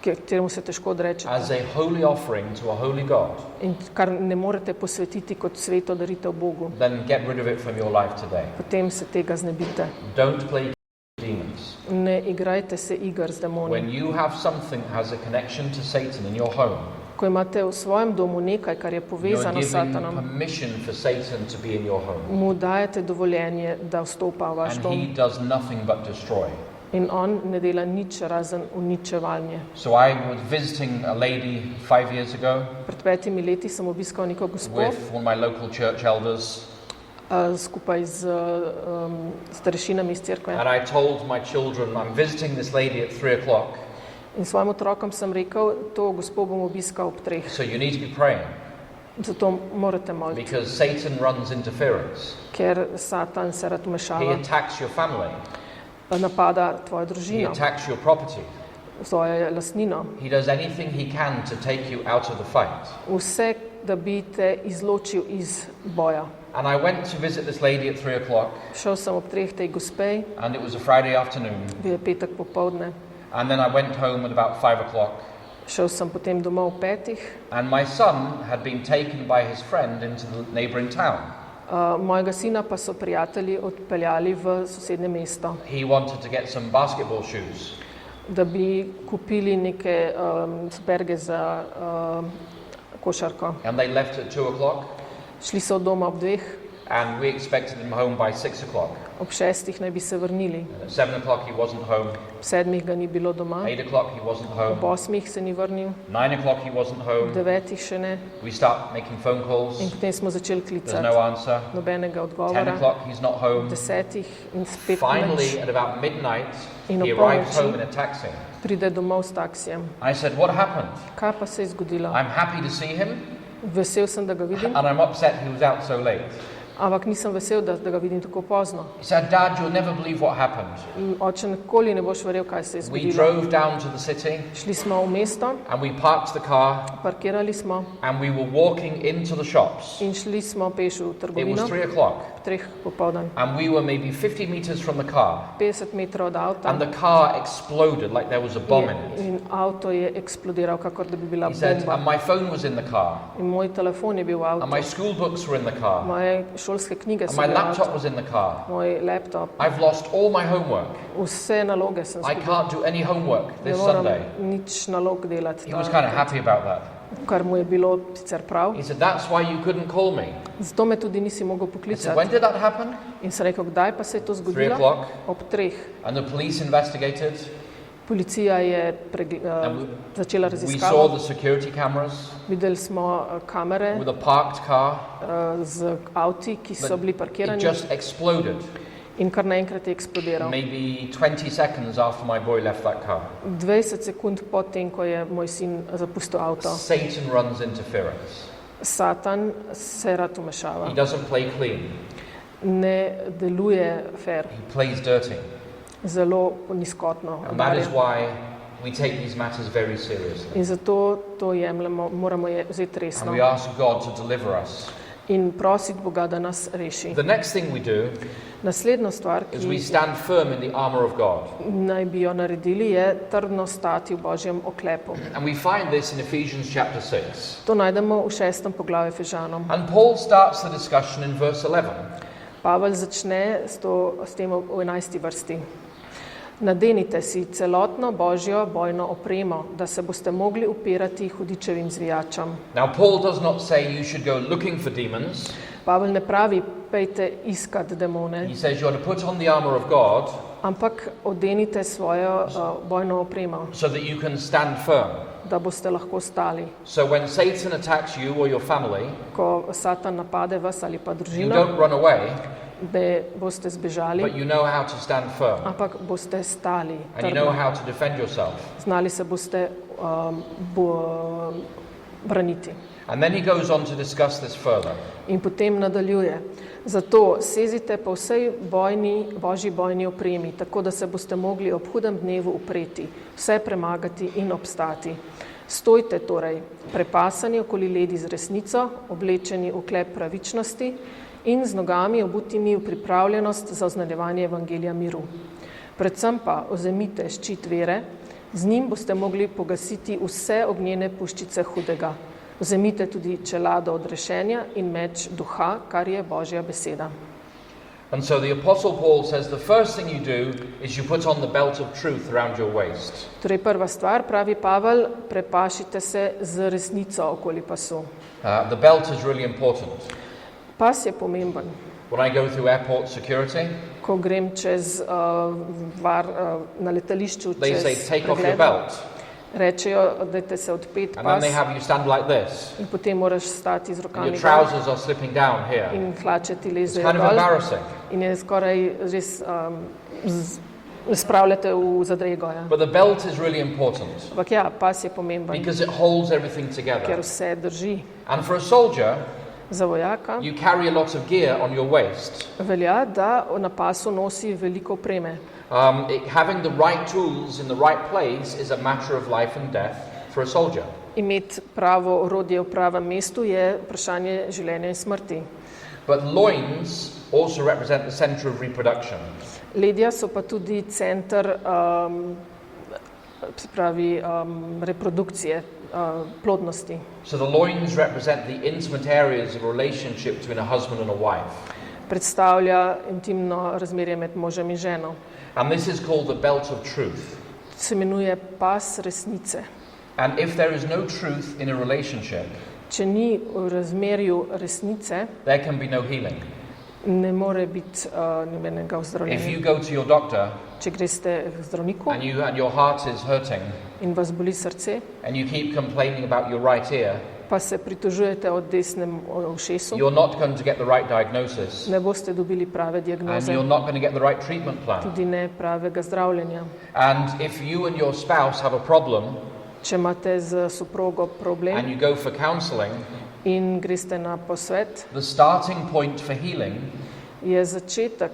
Speaker 2: kateremu se težko odrečete
Speaker 1: as a holy offering to a holy God,
Speaker 2: in kar ne morete posvetiti kot sveto daritev Bogu,
Speaker 1: then get rid of it from your life today.
Speaker 2: potem se tega znebite.
Speaker 1: Don't play demons.
Speaker 2: Ne igrajte se iger z demoni.
Speaker 1: When you have something that has a connection to Satan in your home,
Speaker 2: Ko imate v svojem domu nekaj, kar je
Speaker 1: you're
Speaker 2: povezano s
Speaker 1: giving
Speaker 2: satanom,
Speaker 1: permission for Satan to be in your home.
Speaker 2: mu dajete dovoljenje, da vstopa v vaš
Speaker 1: And
Speaker 2: dom.
Speaker 1: he does nothing but destroy.
Speaker 2: In on ne dela nič razen uničevanje.
Speaker 1: So I was visiting a lady 5 years ago
Speaker 2: Pred 5 leti sem obiskal neko gospo
Speaker 1: with one of my local church elders,
Speaker 2: skupaj z starešinami iz cerkve.
Speaker 1: and I told my children, I'm visiting this lady at 3 o'clock,
Speaker 2: In svojim otrokom sem rekel, to gospo bom obiskal ob 3.
Speaker 1: so you need to be praying.
Speaker 2: Zato morate moliti,
Speaker 1: because Satan runs interference.
Speaker 2: ker Satan se rad
Speaker 1: He
Speaker 2: vmešava,
Speaker 1: attacks your family.
Speaker 2: napada tvojo
Speaker 1: He
Speaker 2: družino,
Speaker 1: attacks your property.
Speaker 2: svojo lastnino.
Speaker 1: He does anything he can to take you out of the fight.
Speaker 2: Vse, da bi te izločil iz boja.
Speaker 1: And I went to visit this lady at 3 o'clock,
Speaker 2: Šel sem ob 3 tej gospej,
Speaker 1: and it was a Friday afternoon.
Speaker 2: bil je petek popovdne.
Speaker 1: And then I went home at about 5 o'clock,
Speaker 2: Šel sem potem domov ob 5.
Speaker 1: and my son had been taken by his friend into the neighboring town.
Speaker 2: Mojega sina pa so prijatelji odpeljali v sosednje mesto,
Speaker 1: He wanted to get some basketball shoes.
Speaker 2: da bi kupili neke sperge za košarko.
Speaker 1: And they left at 2 o'clock,
Speaker 2: Šli so od doma ob 2,
Speaker 1: and we expected him home by 6 o'clock.
Speaker 2: ob 6 naj bi se vrnili.
Speaker 1: And at 7 o'clock he wasn't home.
Speaker 2: Ob 7 ga ni bilo doma,
Speaker 1: 8 o'clock he wasn't
Speaker 2: ob
Speaker 1: home.
Speaker 2: 8 se ni vrnil,
Speaker 1: 9 o'clock he wasn't
Speaker 2: ob
Speaker 1: home.
Speaker 2: 9 še ne.
Speaker 1: We start making phone
Speaker 2: In
Speaker 1: calls.
Speaker 2: potem smo začeli
Speaker 1: There's
Speaker 2: klicati.
Speaker 1: no answer.
Speaker 2: Nobenega
Speaker 1: 10
Speaker 2: odgovora.
Speaker 1: o'clock he's not
Speaker 2: Ob
Speaker 1: home.
Speaker 2: 10 in spet
Speaker 1: Finally,
Speaker 2: nič.
Speaker 1: at about midnight,
Speaker 2: In
Speaker 1: he
Speaker 2: ob
Speaker 1: arrives
Speaker 2: polnoči
Speaker 1: home in a taxi.
Speaker 2: pride domov s taksijem.
Speaker 1: I said, "What happened?"
Speaker 2: Kaj pa se je zgodilo?
Speaker 1: I'm happy to see him,
Speaker 2: Vesel sem, da ga vidim,
Speaker 1: and I'm upset he was out so late.
Speaker 2: ampak nisem vesel, da ga vidim tako pozno.
Speaker 1: He said, "Dad, you'll never believe what happened.
Speaker 2: Oče, nikoli ne boš verjel, kaj se je
Speaker 1: We
Speaker 2: zgodilo.
Speaker 1: drove down to the city,
Speaker 2: Šli smo v mesto,
Speaker 1: and we parked the car,
Speaker 2: parkirali smo
Speaker 1: and we were walking into the shops.
Speaker 2: in šli smo peš v
Speaker 1: It was
Speaker 2: trgovino,
Speaker 1: 3 o'clock,
Speaker 2: 3 popoldan,
Speaker 1: and we were maybe 50 meters from the car,
Speaker 2: 50 metrov od avta
Speaker 1: and the car exploded like there was a bomb in it.
Speaker 2: in avto je eksplodiral, kakor da bi bila
Speaker 1: He said,
Speaker 2: bomba.
Speaker 1: and my phone was in the car,
Speaker 2: In moj telefon je bil v
Speaker 1: and
Speaker 2: avtu,
Speaker 1: my school books were in the car,
Speaker 2: moje šolske knjige
Speaker 1: and
Speaker 2: so
Speaker 1: my
Speaker 2: bile v avtu,
Speaker 1: laptop was in the car.
Speaker 2: moj laptop,
Speaker 1: I've lost all my homework.
Speaker 2: vse naloge sem
Speaker 1: I
Speaker 2: izgubil.
Speaker 1: can't do any homework
Speaker 2: Ne
Speaker 1: this
Speaker 2: moram
Speaker 1: Sunday.
Speaker 2: nič nalog delati,
Speaker 1: He was kind of happy about that.
Speaker 2: kar mu je bilo sicer prav.
Speaker 1: He said, "That's why you couldn't call me."
Speaker 2: Zato me tudi nisi mogel
Speaker 1: I said,
Speaker 2: poklicati.
Speaker 1: "When did that happen?"
Speaker 2: In sem rekel, kdaj pa se je to
Speaker 1: 3
Speaker 2: zgodilo?
Speaker 1: o'clock,
Speaker 2: Ob 3.
Speaker 1: and the police investigated.
Speaker 2: Policija je
Speaker 1: And
Speaker 2: začela
Speaker 1: We saw
Speaker 2: raziskavo.
Speaker 1: the security cameras
Speaker 2: Videli smo kamere
Speaker 1: with a parked car.
Speaker 2: z avti, ki so
Speaker 1: But
Speaker 2: bili
Speaker 1: It
Speaker 2: parkirani
Speaker 1: just exploded
Speaker 2: in kar naenkrat je eksplodiral.
Speaker 1: maybe 20 seconds after my boy left that car.
Speaker 2: 20 sekund potem, ko je moj sin zapustil avto.
Speaker 1: Satan runs interference.
Speaker 2: Satan se rad
Speaker 1: He
Speaker 2: vmešava.
Speaker 1: doesn't play clean.
Speaker 2: Ne deluje fair,
Speaker 1: He plays dirty.
Speaker 2: zelo nizkotno.
Speaker 1: And that is
Speaker 2: udarja.
Speaker 1: why we take these matters very seriously.
Speaker 2: In zato to jemljemo, moramo je vzeti
Speaker 1: And
Speaker 2: resno.
Speaker 1: we ask God to deliver us.
Speaker 2: In prositi Boga, da nas reši.
Speaker 1: The next thing we do
Speaker 2: Naslednja stvar,
Speaker 1: is we
Speaker 2: ki
Speaker 1: stand firm in the armor of God.
Speaker 2: naj bi jo naredili, je trdno stati v Božjem oklepu.
Speaker 1: And we find this in Ephesians chapter 6.
Speaker 2: To najdemo v 6. poglavju Efežanom.
Speaker 1: And Paul starts the discussion in verse 11.
Speaker 2: Pavel začne s tem v 11. vrsti. Nadenite si celotno Božjo bojno opremo, da se boste mogli upirati hudičevim zvijačam.
Speaker 1: Now, Paul does not say you should go looking for demons.
Speaker 2: Pavel ne pravi, pejte iskat demone,
Speaker 1: He says you are to put on the armor of God
Speaker 2: ampak odenite svojo bojno opremo,
Speaker 1: so that you can stand firm.
Speaker 2: da boste lahko stali.
Speaker 1: So when Satan attacks you or your family,
Speaker 2: Ko Satan napade vas ali pa
Speaker 1: you
Speaker 2: družino,
Speaker 1: don't run away,
Speaker 2: da boste zbežali,
Speaker 1: but you know how to stand firm.
Speaker 2: ampak boste stali
Speaker 1: And you know
Speaker 2: trdno.
Speaker 1: how to defend yourself.
Speaker 2: Znali se boste braniti.
Speaker 1: And then he goes on to discuss this further.
Speaker 2: In potem nadaljuje. Zato sezite po vsej Božji bojni opremi, tako da se boste mogli ob hudem dnevu upreti, vse premagati in obstati. Stojte torej, prepasani okoli ledi z resnico, oblečeni v klep pravičnosti in z nogami obutimi v pripravljenost za oznanjevanje evangelija miru. Predvsem pa vzemite ščit vere, z njim boste mogli pogasiti vse ognjene puščice hudega. Vzemite tudi čelado odrešenja in meč duha, kar je Božja beseda.
Speaker 1: And so the Apostle Paul says the first thing you do is you put on the belt of truth around your waist.
Speaker 2: Torej prva stvar, pravi Pavel, prepašite se z resnico okoli pasu.
Speaker 1: The belt is really important.
Speaker 2: Pas je pomemben.
Speaker 1: When I go through airport security,
Speaker 2: Ko grem čez na letališču,
Speaker 1: they say
Speaker 2: čez
Speaker 1: take off your
Speaker 2: pregled,
Speaker 1: belt.
Speaker 2: rečejo, dajte se odpet
Speaker 1: And then
Speaker 2: pas
Speaker 1: they have you stand like this.
Speaker 2: in potem moraš stati z
Speaker 1: And
Speaker 2: rokami
Speaker 1: your
Speaker 2: gor
Speaker 1: trousers are slipping down here.
Speaker 2: in hlače ti
Speaker 1: It's
Speaker 2: lezejo
Speaker 1: kind of
Speaker 2: dol
Speaker 1: embarrassing.
Speaker 2: in je skoraj res spravljate v zadrego. Ja.
Speaker 1: But the belt is really important
Speaker 2: Ampak ja, pas je pomemben,
Speaker 1: because it holds everything
Speaker 2: ker
Speaker 1: together.
Speaker 2: vse drži.
Speaker 1: And for a soldier,
Speaker 2: Za vojaka
Speaker 1: you carry a lot of gear on your waist.
Speaker 2: velja, da na pasu nosi veliko opreme.
Speaker 1: Having the right tools in the right place is a matter of life and death for a soldier.
Speaker 2: Imeti pravo orodje v pravem mestu je vprašanje življenja in smrti.
Speaker 1: But loins also represent the center of reproduction.
Speaker 2: Ledja so pa tudi center se pravi, reprodukcije, plodnosti.
Speaker 1: So the loins represent the intimate areas of a relationship between a husband and a wife.
Speaker 2: Predstavlja intimno razmerje med možem in ženo.
Speaker 1: And this is called the belt of truth.
Speaker 2: Se imenuje pas resnice.
Speaker 1: And if there is no truth in a relationship,
Speaker 2: Če ni v razmerju resnice,
Speaker 1: there can be no healing.
Speaker 2: ne more biti nobenega
Speaker 1: If
Speaker 2: ozdravljenja.
Speaker 1: you go to your doctor
Speaker 2: Če greste k zdravniku
Speaker 1: and your heart is hurting
Speaker 2: in vas boli srce,
Speaker 1: and you keep complaining about your right ear,
Speaker 2: pa se pritožujete o desnem ušesu,
Speaker 1: you're not going to get the right diagnosis
Speaker 2: ne boste dobili prave
Speaker 1: and
Speaker 2: diagnoze,
Speaker 1: you're not going to get the right treatment plan.
Speaker 2: tudi ne pravega zdravljenja.
Speaker 1: And if you and your spouse have a problem
Speaker 2: Če imate z soprogo
Speaker 1: and
Speaker 2: problem
Speaker 1: you go for counseling,
Speaker 2: in greste na posvet,
Speaker 1: the starting point for healing
Speaker 2: je začetek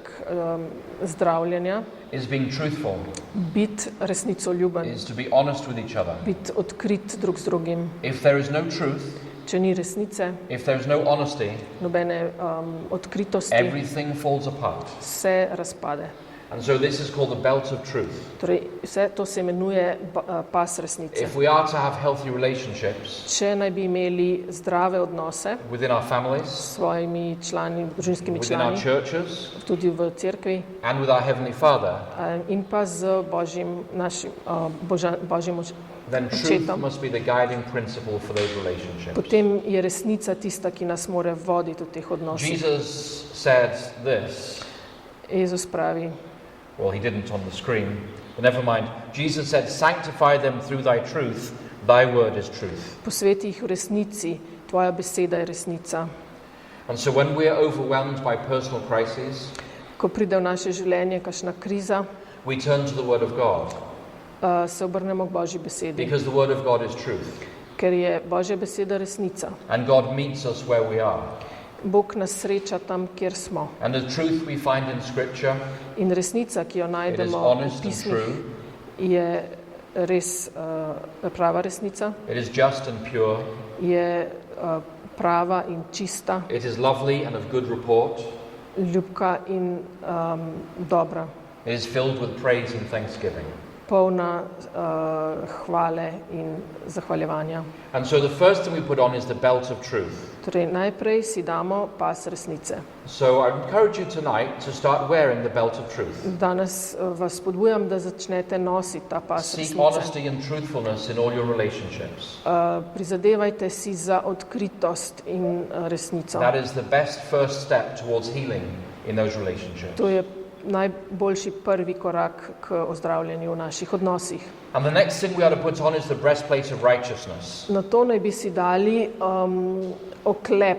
Speaker 2: zdravljenja
Speaker 1: is being truthful,
Speaker 2: biti resnicoljuben,
Speaker 1: is to be honest with each other.
Speaker 2: biti odkrit drug z drugim.
Speaker 1: If there is no truth,
Speaker 2: Če ni resnice,
Speaker 1: if there is no honesty,
Speaker 2: nobene odkritosti,
Speaker 1: everything falls apart.
Speaker 2: vse razpade.
Speaker 1: And so this is called the belt of truth.
Speaker 2: Torej, vse to se imenuje pas resnice.
Speaker 1: If we are to have healthy relationships
Speaker 2: Če naj bi imeli zdrave odnose
Speaker 1: within our families,
Speaker 2: s svojimi člani, družinskimi
Speaker 1: within our
Speaker 2: člani,
Speaker 1: churches,
Speaker 2: tudi v cerkvi
Speaker 1: and with our Heavenly Father,
Speaker 2: in pa z Božjim
Speaker 1: then truth
Speaker 2: očetom,
Speaker 1: must be the guiding principle for those relationships.
Speaker 2: potem je resnica tista, ki nas more voditi v teh odnosih.
Speaker 1: Jesus said this.
Speaker 2: Jezus pravi,
Speaker 1: Well, he didn't on the screen, but never mind. Jesus said, sanctify them through thy truth. Thy word is truth.
Speaker 2: posveti jih v resnici, tvoja beseda je resnica.
Speaker 1: And so when we are overwhelmed by personal crises,
Speaker 2: Ko pride v naše življenje kakšna kriza,
Speaker 1: we turn to the word of God,
Speaker 2: se obrnemo k Božji besedi,
Speaker 1: because the word of God is truth.
Speaker 2: ker je Božja beseda resnica.
Speaker 1: And God meets us where we are.
Speaker 2: Bog nas sreča tam, kjer smo.
Speaker 1: And the truth we find in Scripture,
Speaker 2: In resnica, ki jo
Speaker 1: it is
Speaker 2: najdemo v
Speaker 1: honest and
Speaker 2: pismih,
Speaker 1: true,
Speaker 2: je res prava resnica,
Speaker 1: it is just and pure,
Speaker 2: je prava in čista,
Speaker 1: it is lovely and of good report,
Speaker 2: ljubka in dobra,
Speaker 1: it is filled with praise and thanksgiving.
Speaker 2: polna hvale in zahvaljevanja.
Speaker 1: And so the first thing we put on is the belt of truth.
Speaker 2: Torej, najprej si damo pas resnice.
Speaker 1: So I encourage you tonight to start wearing the belt of truth.
Speaker 2: Danes vas spodbujam, da začnete nositi ta pas
Speaker 1: Seek
Speaker 2: resnice.
Speaker 1: honesty and truthfulness in all your relationships.
Speaker 2: Prizadevajte si za odkritost in resnico.
Speaker 1: That is the best first step towards healing in those relationships.
Speaker 2: To je najboljši prvi korak k ozdravljenju v naših odnosih.
Speaker 1: And the next thing we are to put on is the breastplate of righteousness.
Speaker 2: Na to naj bi si dali oklep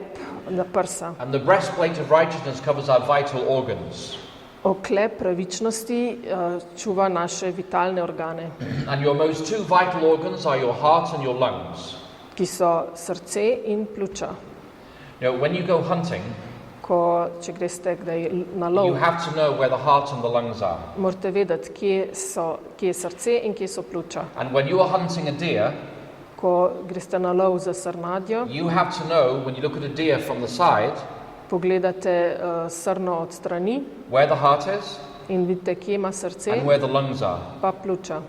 Speaker 2: na prsa.
Speaker 1: And the breastplate of righteousness covers our vital organs.
Speaker 2: Oklep pravičnosti čuva naše vitalne organe,
Speaker 1: And your most two vital organs are your heart and your lungs.
Speaker 2: ki so srce in pljuča.
Speaker 1: You know, when you go hunting,
Speaker 2: Če greste kdaj na
Speaker 1: you
Speaker 2: lov,
Speaker 1: have to know where the heart and the lungs are.
Speaker 2: morate vedeti, kje je srce in kje so pljuča.
Speaker 1: And when you are hunting a deer,
Speaker 2: Ko greste na lov za srnadjo,
Speaker 1: you have to know, when you look at a deer from the side,
Speaker 2: pogledate srno od strani
Speaker 1: where the heart is
Speaker 2: in vidite, kje ima srce,
Speaker 1: and where the lungs are.
Speaker 2: pa pljuča.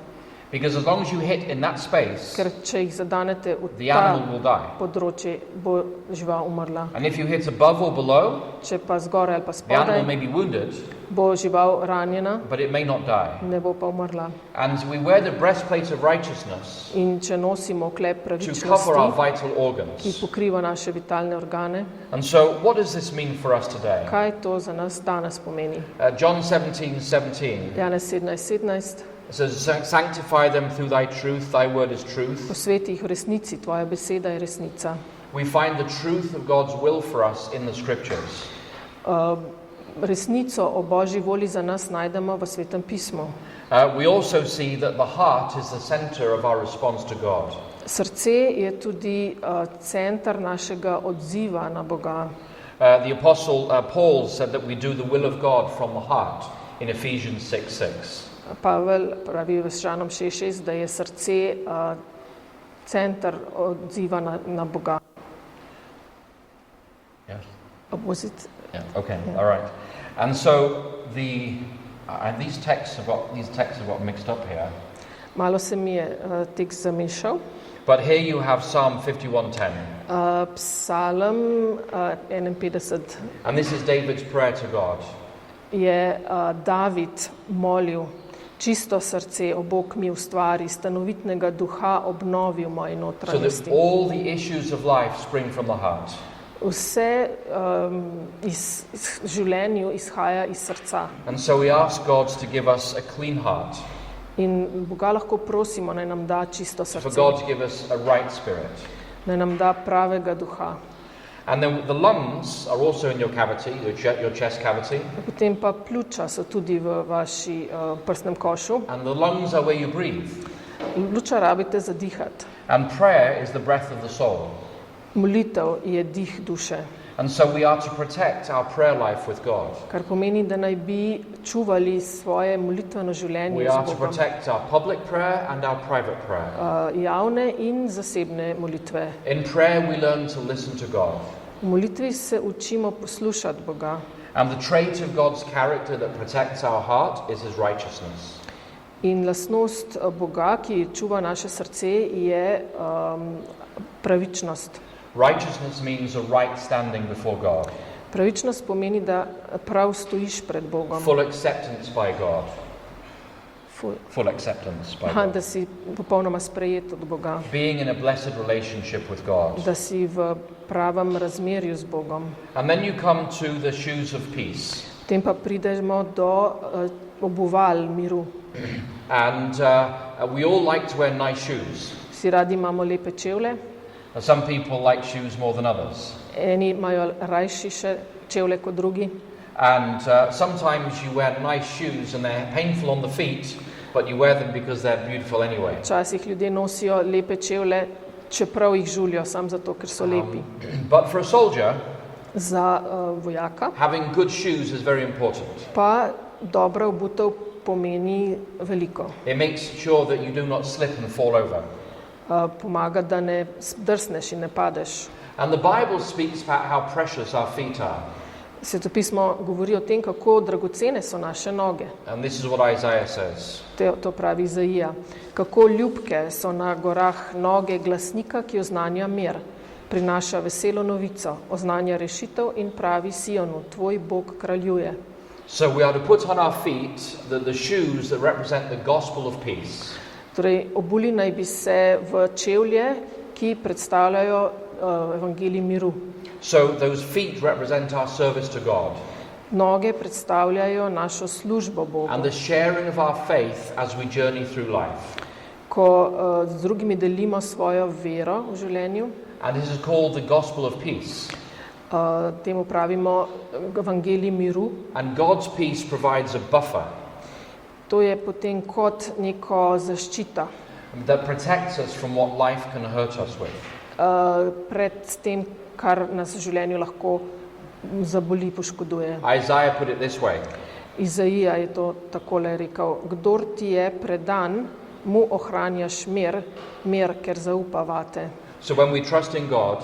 Speaker 1: Because as long as you hit in that space,
Speaker 2: Ker če jih zadanete v
Speaker 1: the
Speaker 2: ta
Speaker 1: animal will die.
Speaker 2: področje, bo žival umrla.
Speaker 1: And if you hit above or below,
Speaker 2: Če pa zgoraj ali pa
Speaker 1: the animal
Speaker 2: spodaj,
Speaker 1: may be wounded,
Speaker 2: bo žival ranjena,
Speaker 1: but it may not die.
Speaker 2: ne bo pa umrla.
Speaker 1: And we wear the breastplate of righteousness
Speaker 2: In če nosimo oklep
Speaker 1: to cover our
Speaker 2: pravičnosti,
Speaker 1: vital
Speaker 2: ki
Speaker 1: organs.
Speaker 2: pokriva naše vitalne organe,
Speaker 1: And so, what does this mean for us today?
Speaker 2: kaj to za nas danes pomeni?
Speaker 1: John 17:17
Speaker 2: Janez 17:17,
Speaker 1: it says, sanctify them through thy truth, thy word is truth.
Speaker 2: posveti jih v resnici, tvoja beseda je resnica.
Speaker 1: We find the truth of God's will for us in the scriptures.
Speaker 2: resnico o Božji volji za nas najdemo v Svetem pismu.
Speaker 1: We also see that the heart is the center of our response to God.
Speaker 2: Srce je tudi center našega odziva na Boga.
Speaker 1: The Apostle Paul said that we do the will of God from the heart in Ephesians 6:6.
Speaker 2: Pavel pravi v Efežanom 6:6, da je srce center odziva na Boga.
Speaker 1: Yes.
Speaker 2: Was it?
Speaker 1: Yeah. Okay. Yeah. All right. And so these texts have got mixed up here.
Speaker 2: Malo se mi je tekst zamešal.
Speaker 1: But here you have Psalm 51:10.
Speaker 2: Psalm 51.
Speaker 1: And this is David's prayer to God.
Speaker 2: Je David molil: čisto srce, o Bog mi ustvari, stanovitnega duha obnovi v moji
Speaker 1: So
Speaker 2: notranjosti.
Speaker 1: that all the issues of life spring from the heart.
Speaker 2: Vse iz življenju izhaja iz srca.
Speaker 1: And so we ask God to give us a clean heart,
Speaker 2: In Boga lahko prosimo, naj nam da čisto
Speaker 1: for
Speaker 2: srce,
Speaker 1: God to give us a right spirit.
Speaker 2: naj nam da pravega duha.
Speaker 1: And then the lungs are also in your cavity, your chest cavity.
Speaker 2: Potem pa pljuča so tudi v vaši prsnem košu.
Speaker 1: And the lungs are where you breathe.
Speaker 2: Pljuča rabite za dihati.
Speaker 1: And prayer is the breath of the soul.
Speaker 2: Molitev je dih duše,
Speaker 1: And so we are to protect our prayer life with God.
Speaker 2: kar pomeni, da naj bi čuvali svoje molitveno življenje
Speaker 1: We
Speaker 2: z
Speaker 1: are to
Speaker 2: Bogom.
Speaker 1: protect our public prayer and our private prayer.
Speaker 2: Javne in zasebne molitve.
Speaker 1: In prayer we learn to listen to God.
Speaker 2: V molitvi se učimo poslušati Boga.
Speaker 1: And the trait of God's character that protects our heart is his righteousness.
Speaker 2: In lastnost Boga, ki čuva naše srce, je pravičnost.
Speaker 1: Righteousness means a right standing before God,
Speaker 2: Pravičnost pomeni, da prav stojiš pred Bogom.
Speaker 1: full acceptance by God,
Speaker 2: Ful-
Speaker 1: full acceptance by
Speaker 2: Aha,
Speaker 1: God,
Speaker 2: da si popolnoma sprejet od Boga.
Speaker 1: being in a blessed relationship with God.
Speaker 2: Da si v pravem razmerju z Bogom.
Speaker 1: And then you come to the shoes of peace.
Speaker 2: Potem pa pridemo do obuval miru.
Speaker 1: And we all like to wear nice shoes.
Speaker 2: Vsi radi imamo lepe čevlje,
Speaker 1: Some people like shoes more than others.
Speaker 2: eni imajo rajši še čevlje kot drugi.
Speaker 1: And sometimes you wear nice shoes and they're painful on the feet, but you wear them because they're beautiful anyway.
Speaker 2: Včasih ljudje nosijo lepe čevlje, čeprav jih žulijo, samo zato, ker so lepi.
Speaker 1: But for a soldier,
Speaker 2: Za vojaka
Speaker 1: having good shoes is very important.
Speaker 2: pa dobra obutev pomeni veliko.
Speaker 1: It makes sure that you do not slip and fall over.
Speaker 2: Pomaga, da ne drsneš in ne padeš.
Speaker 1: And the Bible speaks about how precious our feet are.
Speaker 2: Svetopismo govori o tem, kako dragocene so naše noge.
Speaker 1: And this is what Isaiah says.
Speaker 2: To pravi Izaija. Kako ljubke so na gorah noge glasnika, ki oznanja mir. Prinaša veselo novico, oznanja rešitev in pravi Sionu, tvoj Bog kraljuje.
Speaker 1: So we are to put on our feet the shoes that represent the gospel of peace.
Speaker 2: Torej, obuli naj bi se v čevlje, ki predstavljajo evangelij miru.
Speaker 1: So those feet represent our service to God
Speaker 2: Noge predstavljajo našo službo Bogu.
Speaker 1: and the sharing of our faith as we journey through life.
Speaker 2: Ko z drugimi delimo svojo vero v življenju,
Speaker 1: And this is called the gospel of peace.
Speaker 2: temu pravimo evangelij miru.
Speaker 1: And God's peace provides a buffer
Speaker 2: To je potem kot neko zaščita
Speaker 1: that protects us from what life can hurt us with.
Speaker 2: pred tem, kar nas v življenju lahko zaboli, poškoduje.
Speaker 1: Isaiah put it this way.
Speaker 2: Izaija je to takole rekel: kdor ti je predan, mu ohranjaš mir, ker zaupa vate.
Speaker 1: So when we trust in God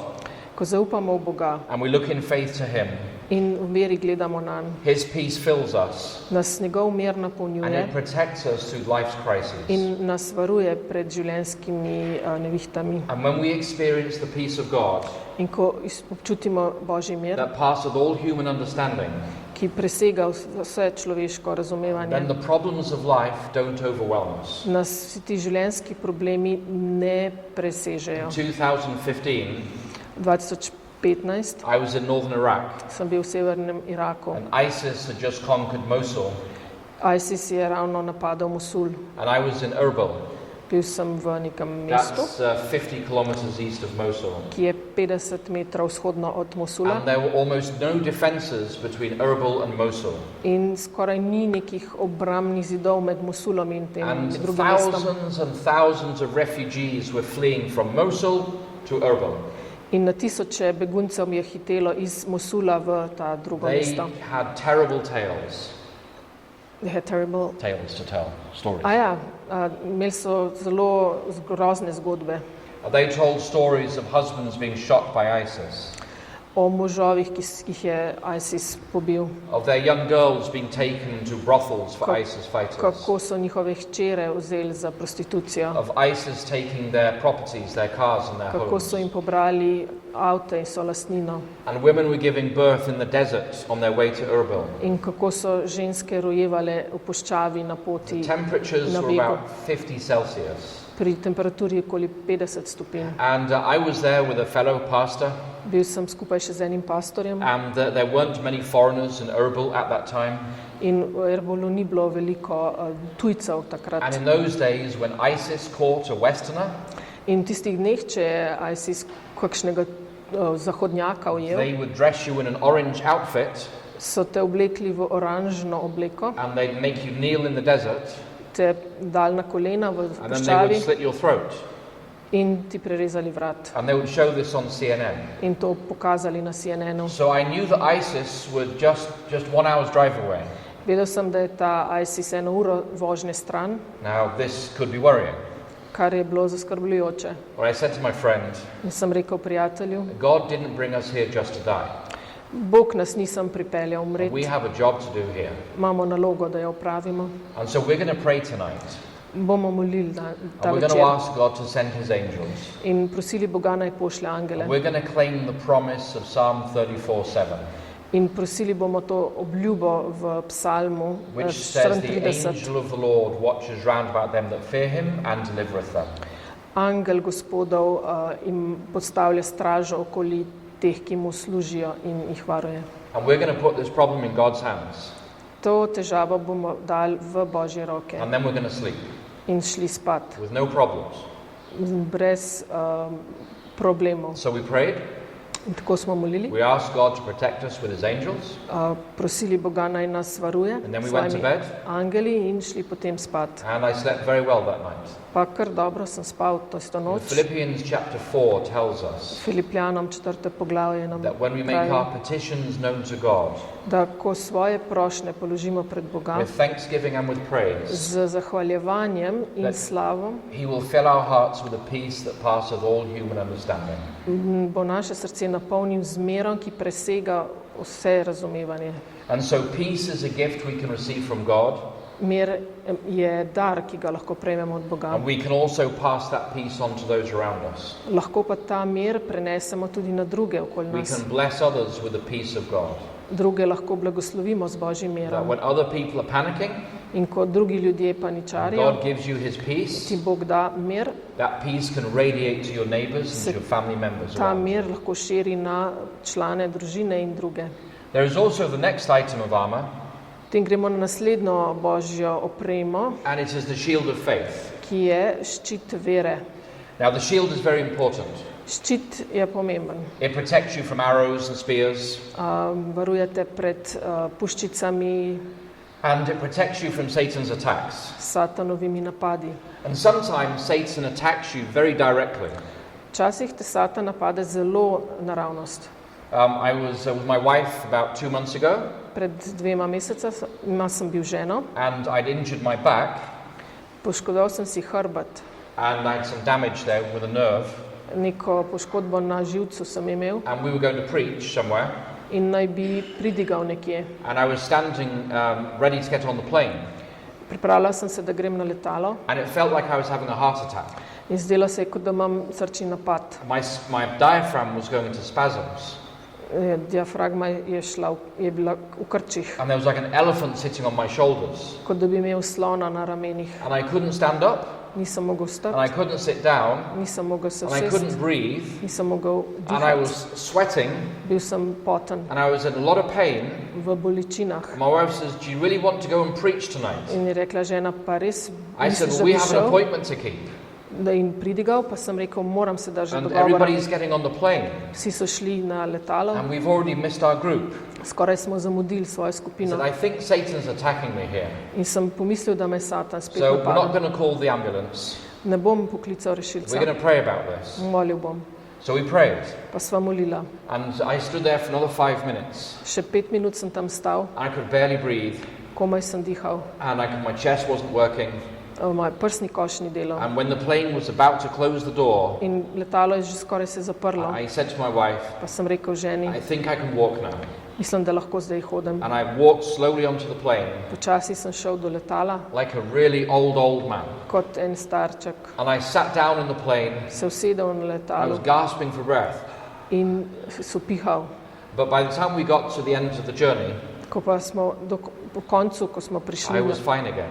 Speaker 2: Ko zaupamo v Boga
Speaker 1: and we look in faith to Him,
Speaker 2: in v veri gledamo nanj,
Speaker 1: His peace fills us
Speaker 2: nas njegov mir
Speaker 1: and
Speaker 2: napolnjuje
Speaker 1: it protects us through life's crises.
Speaker 2: in nas varuje pred življenjskimi nevihtami.
Speaker 1: And when we experience the peace of God
Speaker 2: In ko občutimo Božji mir,
Speaker 1: that passeth all human understanding,
Speaker 2: ki presega vse človeško
Speaker 1: then
Speaker 2: razumevanje,
Speaker 1: the problems of life don't overwhelm us.
Speaker 2: nas vsi ti življenjski problemi ne presežejo.
Speaker 1: In 2015,
Speaker 2: 2015
Speaker 1: I was in northern Iraq
Speaker 2: sem bil v severnem Iraku.
Speaker 1: and ISIS had just conquered Mosul
Speaker 2: ISIS je ravno napadal Mosul.
Speaker 1: and I was in Erbil.
Speaker 2: Bil sem v nekem mestu,
Speaker 1: That's 50 kilometers east of Mosul.
Speaker 2: ki je 50 metrov vzhodno od Mosula
Speaker 1: And there were almost no defenses between Erbil and Mosul.
Speaker 2: in skoraj ni nekih obrambnih zidov med Mosulom in tem
Speaker 1: And
Speaker 2: drugim mestom.
Speaker 1: thousands and thousands of refugees were fleeing from Mosul to Erbil.
Speaker 2: In na tisoče beguncev je hitelo iz Mosula v ta drugo
Speaker 1: They
Speaker 2: mesto.
Speaker 1: had terrible tales
Speaker 2: They had terrible.
Speaker 1: to tell, stories.
Speaker 2: Imeli so zelo grozne zgodbe
Speaker 1: They told stories of husbands being shot by ISIS,
Speaker 2: o možovih, ki jih je ISIS pobil,
Speaker 1: of their young girls being taken to brothels for ISIS fighters,
Speaker 2: kako so njihove hčere vzeli za prostitucijo,
Speaker 1: of ISIS taking their properties, their cars and their
Speaker 2: kako
Speaker 1: homes.
Speaker 2: so jim pobrali avte in so lastnino
Speaker 1: And women were giving birth in the desert on their way to Erbil.
Speaker 2: in kako so ženske rojevale v puščavi na poti
Speaker 1: Temperatures
Speaker 2: na
Speaker 1: were
Speaker 2: begu
Speaker 1: about 50 Celsius.
Speaker 2: pri temperaturi okoli 50 stopinj.
Speaker 1: And I was there with a fellow pastor,
Speaker 2: Bil sem skupaj še z enim pastorjem
Speaker 1: and there weren't many foreigners in Erbil at that time.
Speaker 2: in v Erbolu ni bilo veliko tujcev
Speaker 1: And
Speaker 2: takrat.
Speaker 1: in those days, when ISIS caught a Westerner,
Speaker 2: In v tistih dneh, če je ISIS kakšnega zahodnjaka ujel,
Speaker 1: they would dress you in an orange outfit,
Speaker 2: so te oblekli v oranžno obleko,
Speaker 1: and they'd make you kneel in the desert,
Speaker 2: te dal na kolena v
Speaker 1: and then they would
Speaker 2: puščavi
Speaker 1: slit your throat.
Speaker 2: in ti prerezali vrat.
Speaker 1: And they would show this on CNN.
Speaker 2: In to pokazali na CNN-u.
Speaker 1: So I knew that ISIS were just 1 hour's drive away.
Speaker 2: Vedel sem, da je ta ISIS 1 uro vožnje stran,
Speaker 1: Now, this could be worrying.
Speaker 2: kar je bilo zaskrbljujoče.
Speaker 1: But I said to my friend,
Speaker 2: In sem rekel prijatelju,
Speaker 1: God didn't bring us here just to die.
Speaker 2: Bog nas nisem pripeljal
Speaker 1: We
Speaker 2: umreti,
Speaker 1: have a job to do here.
Speaker 2: imamo nalogo, da jo opravimo.
Speaker 1: And so we're going to pray tonight.
Speaker 2: Bomo molili ta
Speaker 1: And we're going to
Speaker 2: večer
Speaker 1: ask God to send his angels.
Speaker 2: in prosili Boga naj pošlje angele.
Speaker 1: And we're going to claim the promise of Psalm 34:7,
Speaker 2: In prosili bomo to obljubo v psalmu
Speaker 1: which says, The
Speaker 2: 34.
Speaker 1: angel of the Lord watches round about them that fear him and delivereth them.
Speaker 2: Angel gospodov jim postavlja stražo okoli teh, ki mu služijo in jih varuje.
Speaker 1: And we're going to put this problem in God's hands.
Speaker 2: To težavo bomo dali v Božje roke
Speaker 1: And then we're going to sleep
Speaker 2: in šli spat
Speaker 1: with no problems.
Speaker 2: brez problemov.
Speaker 1: So we prayed.
Speaker 2: In tako smo molili,
Speaker 1: We asked God to protect us with his angels.
Speaker 2: prosili Boga naj nas varuje
Speaker 1: And then we
Speaker 2: s
Speaker 1: went to
Speaker 2: svojimi
Speaker 1: bed.
Speaker 2: angeli in šli potem spat.
Speaker 1: And I slept very well that night.
Speaker 2: Pa kar dobro sem spal tisto
Speaker 1: The
Speaker 2: noč.
Speaker 1: Philippians chapter 4 tells us
Speaker 2: Filipljanom 4. poglavje nam
Speaker 1: that when we make
Speaker 2: pravi,
Speaker 1: our petitions known to God
Speaker 2: da ko svoje prošnje položimo pred Boga
Speaker 1: with thanksgiving and with praise,
Speaker 2: z zahvaljevanjem in
Speaker 1: That-
Speaker 2: slavo,
Speaker 1: he will fill our hearts with a peace that passeth all human understanding.
Speaker 2: bo naše srce napolnil z mirom, ki presega vse razumevanje.
Speaker 1: And so peace is a gift we can receive from God,
Speaker 2: Mir je dar, ki ga lahko prejmemo od Boga.
Speaker 1: and we can also pass that peace on to those around us.
Speaker 2: Lahko pa ta mir prenesemo tudi na druge okoli
Speaker 1: We
Speaker 2: nas.
Speaker 1: can bless others with the peace of God.
Speaker 2: Druge lahko blagoslovimo z Božjim
Speaker 1: That
Speaker 2: mirom.
Speaker 1: when other people are panicking,
Speaker 2: In ko drugi ljudje paničarijo,
Speaker 1: God gives you his peace.
Speaker 2: ti Bog da mir,
Speaker 1: That peace can radiate to your neighbors and to your family members
Speaker 2: ta
Speaker 1: around.
Speaker 2: mir lahko širi na člane družine in druge.
Speaker 1: There is also the next item of armor,
Speaker 2: Potem gremo na naslednjo Božjo opremo,
Speaker 1: and it is the shield of faith.
Speaker 2: ki je ščit vere.
Speaker 1: Now, the shield is very important.
Speaker 2: Ščit je pomemben.
Speaker 1: It protects you from arrows and spears,
Speaker 2: Varujete pred puščicami,
Speaker 1: and it protects you from Satan's attacks.
Speaker 2: satanovimi napadi.
Speaker 1: And sometimes Satan attacks you very directly.
Speaker 2: Včasih te Satan napade zelo naravnost.
Speaker 1: I was with my wife about 2 months ago,
Speaker 2: Pred 2 mesecema sem bil ženo,
Speaker 1: and I'd injured my back,
Speaker 2: poškodoval sem si hrbet,
Speaker 1: and I had some damage there with a nerve,
Speaker 2: neko poškodbo na živcu sem imel
Speaker 1: and we were going to preach somewhere,
Speaker 2: in naj bi pridigal nekje.
Speaker 1: and I was standing ready to get on the plane,
Speaker 2: Pripravljala sem se, da grem na letalo
Speaker 1: and it felt like I was having a heart attack.
Speaker 2: in zdelo se je, kot da imam srčni napad.
Speaker 1: My diaphragm was going into spasms,
Speaker 2: Diafragma je bila v krčih,
Speaker 1: and there was like an elephant sitting on my shoulders.
Speaker 2: kot da bi imel slona na ramenih.
Speaker 1: And I couldn't stand up,
Speaker 2: Nisem mogel
Speaker 1: and I
Speaker 2: stati,
Speaker 1: couldn't sit down,
Speaker 2: nisem mogel se
Speaker 1: and I couldn't
Speaker 2: usesti,
Speaker 1: breathe,
Speaker 2: nisem mogel
Speaker 1: and I
Speaker 2: dihati.
Speaker 1: was sweating,
Speaker 2: Bil sem poten,
Speaker 1: and I was in a lot of pain.
Speaker 2: v bolečinah.
Speaker 1: My wife says, "Do you really want to go and preach tonight?"
Speaker 2: In je rekla žena, pa res
Speaker 1: I said,
Speaker 2: misliš,
Speaker 1: "Well,
Speaker 2: da
Speaker 1: we
Speaker 2: bi
Speaker 1: have an
Speaker 2: šel?
Speaker 1: appointment to keep."
Speaker 2: Da in pridigal, pa sem rekel, moram se držati
Speaker 1: And
Speaker 2: dogovora.
Speaker 1: everybody's getting on the plane,
Speaker 2: Vsi so šli na letalo,
Speaker 1: and we've already missed our group.
Speaker 2: skoraj smo zamudili svojo
Speaker 1: I
Speaker 2: skupino.
Speaker 1: said, "I think Satan's attacking me here.
Speaker 2: In sem pomislil, da me Satan spet
Speaker 1: So we're not
Speaker 2: napada.
Speaker 1: going to call the ambulance.
Speaker 2: Ne bom poklical
Speaker 1: We're
Speaker 2: rešilca,
Speaker 1: going to pray about this."
Speaker 2: molil bom.
Speaker 1: So we prayed,
Speaker 2: Pa sva molila.
Speaker 1: and I stood there for another 5 minutes.
Speaker 2: Še 5 minut sem tam stal,
Speaker 1: I could barely breathe,
Speaker 2: komaj sem dihal,
Speaker 1: and my chest wasn't working.
Speaker 2: moj prsni koš ni delal.
Speaker 1: And when the plane was about to close the door,
Speaker 2: In letalo je že skoraj se zaprlo.
Speaker 1: I said to my wife,
Speaker 2: Pa sem rekel ženi,
Speaker 1: "I think I can walk now."
Speaker 2: mislim, da lahko zdaj hodim.
Speaker 1: And I walked slowly onto the plane,
Speaker 2: Počasi sem šel do letala,
Speaker 1: like a really old man.
Speaker 2: kot en starček.
Speaker 1: And I sat down in the plane.
Speaker 2: Se usedel na
Speaker 1: I was
Speaker 2: letalo
Speaker 1: gasping for breath.
Speaker 2: in sopihal.
Speaker 1: But by the time we got to the end of the journey,
Speaker 2: Ko pa smo po koncu, ko smo
Speaker 1: I
Speaker 2: prišli,
Speaker 1: was fine again.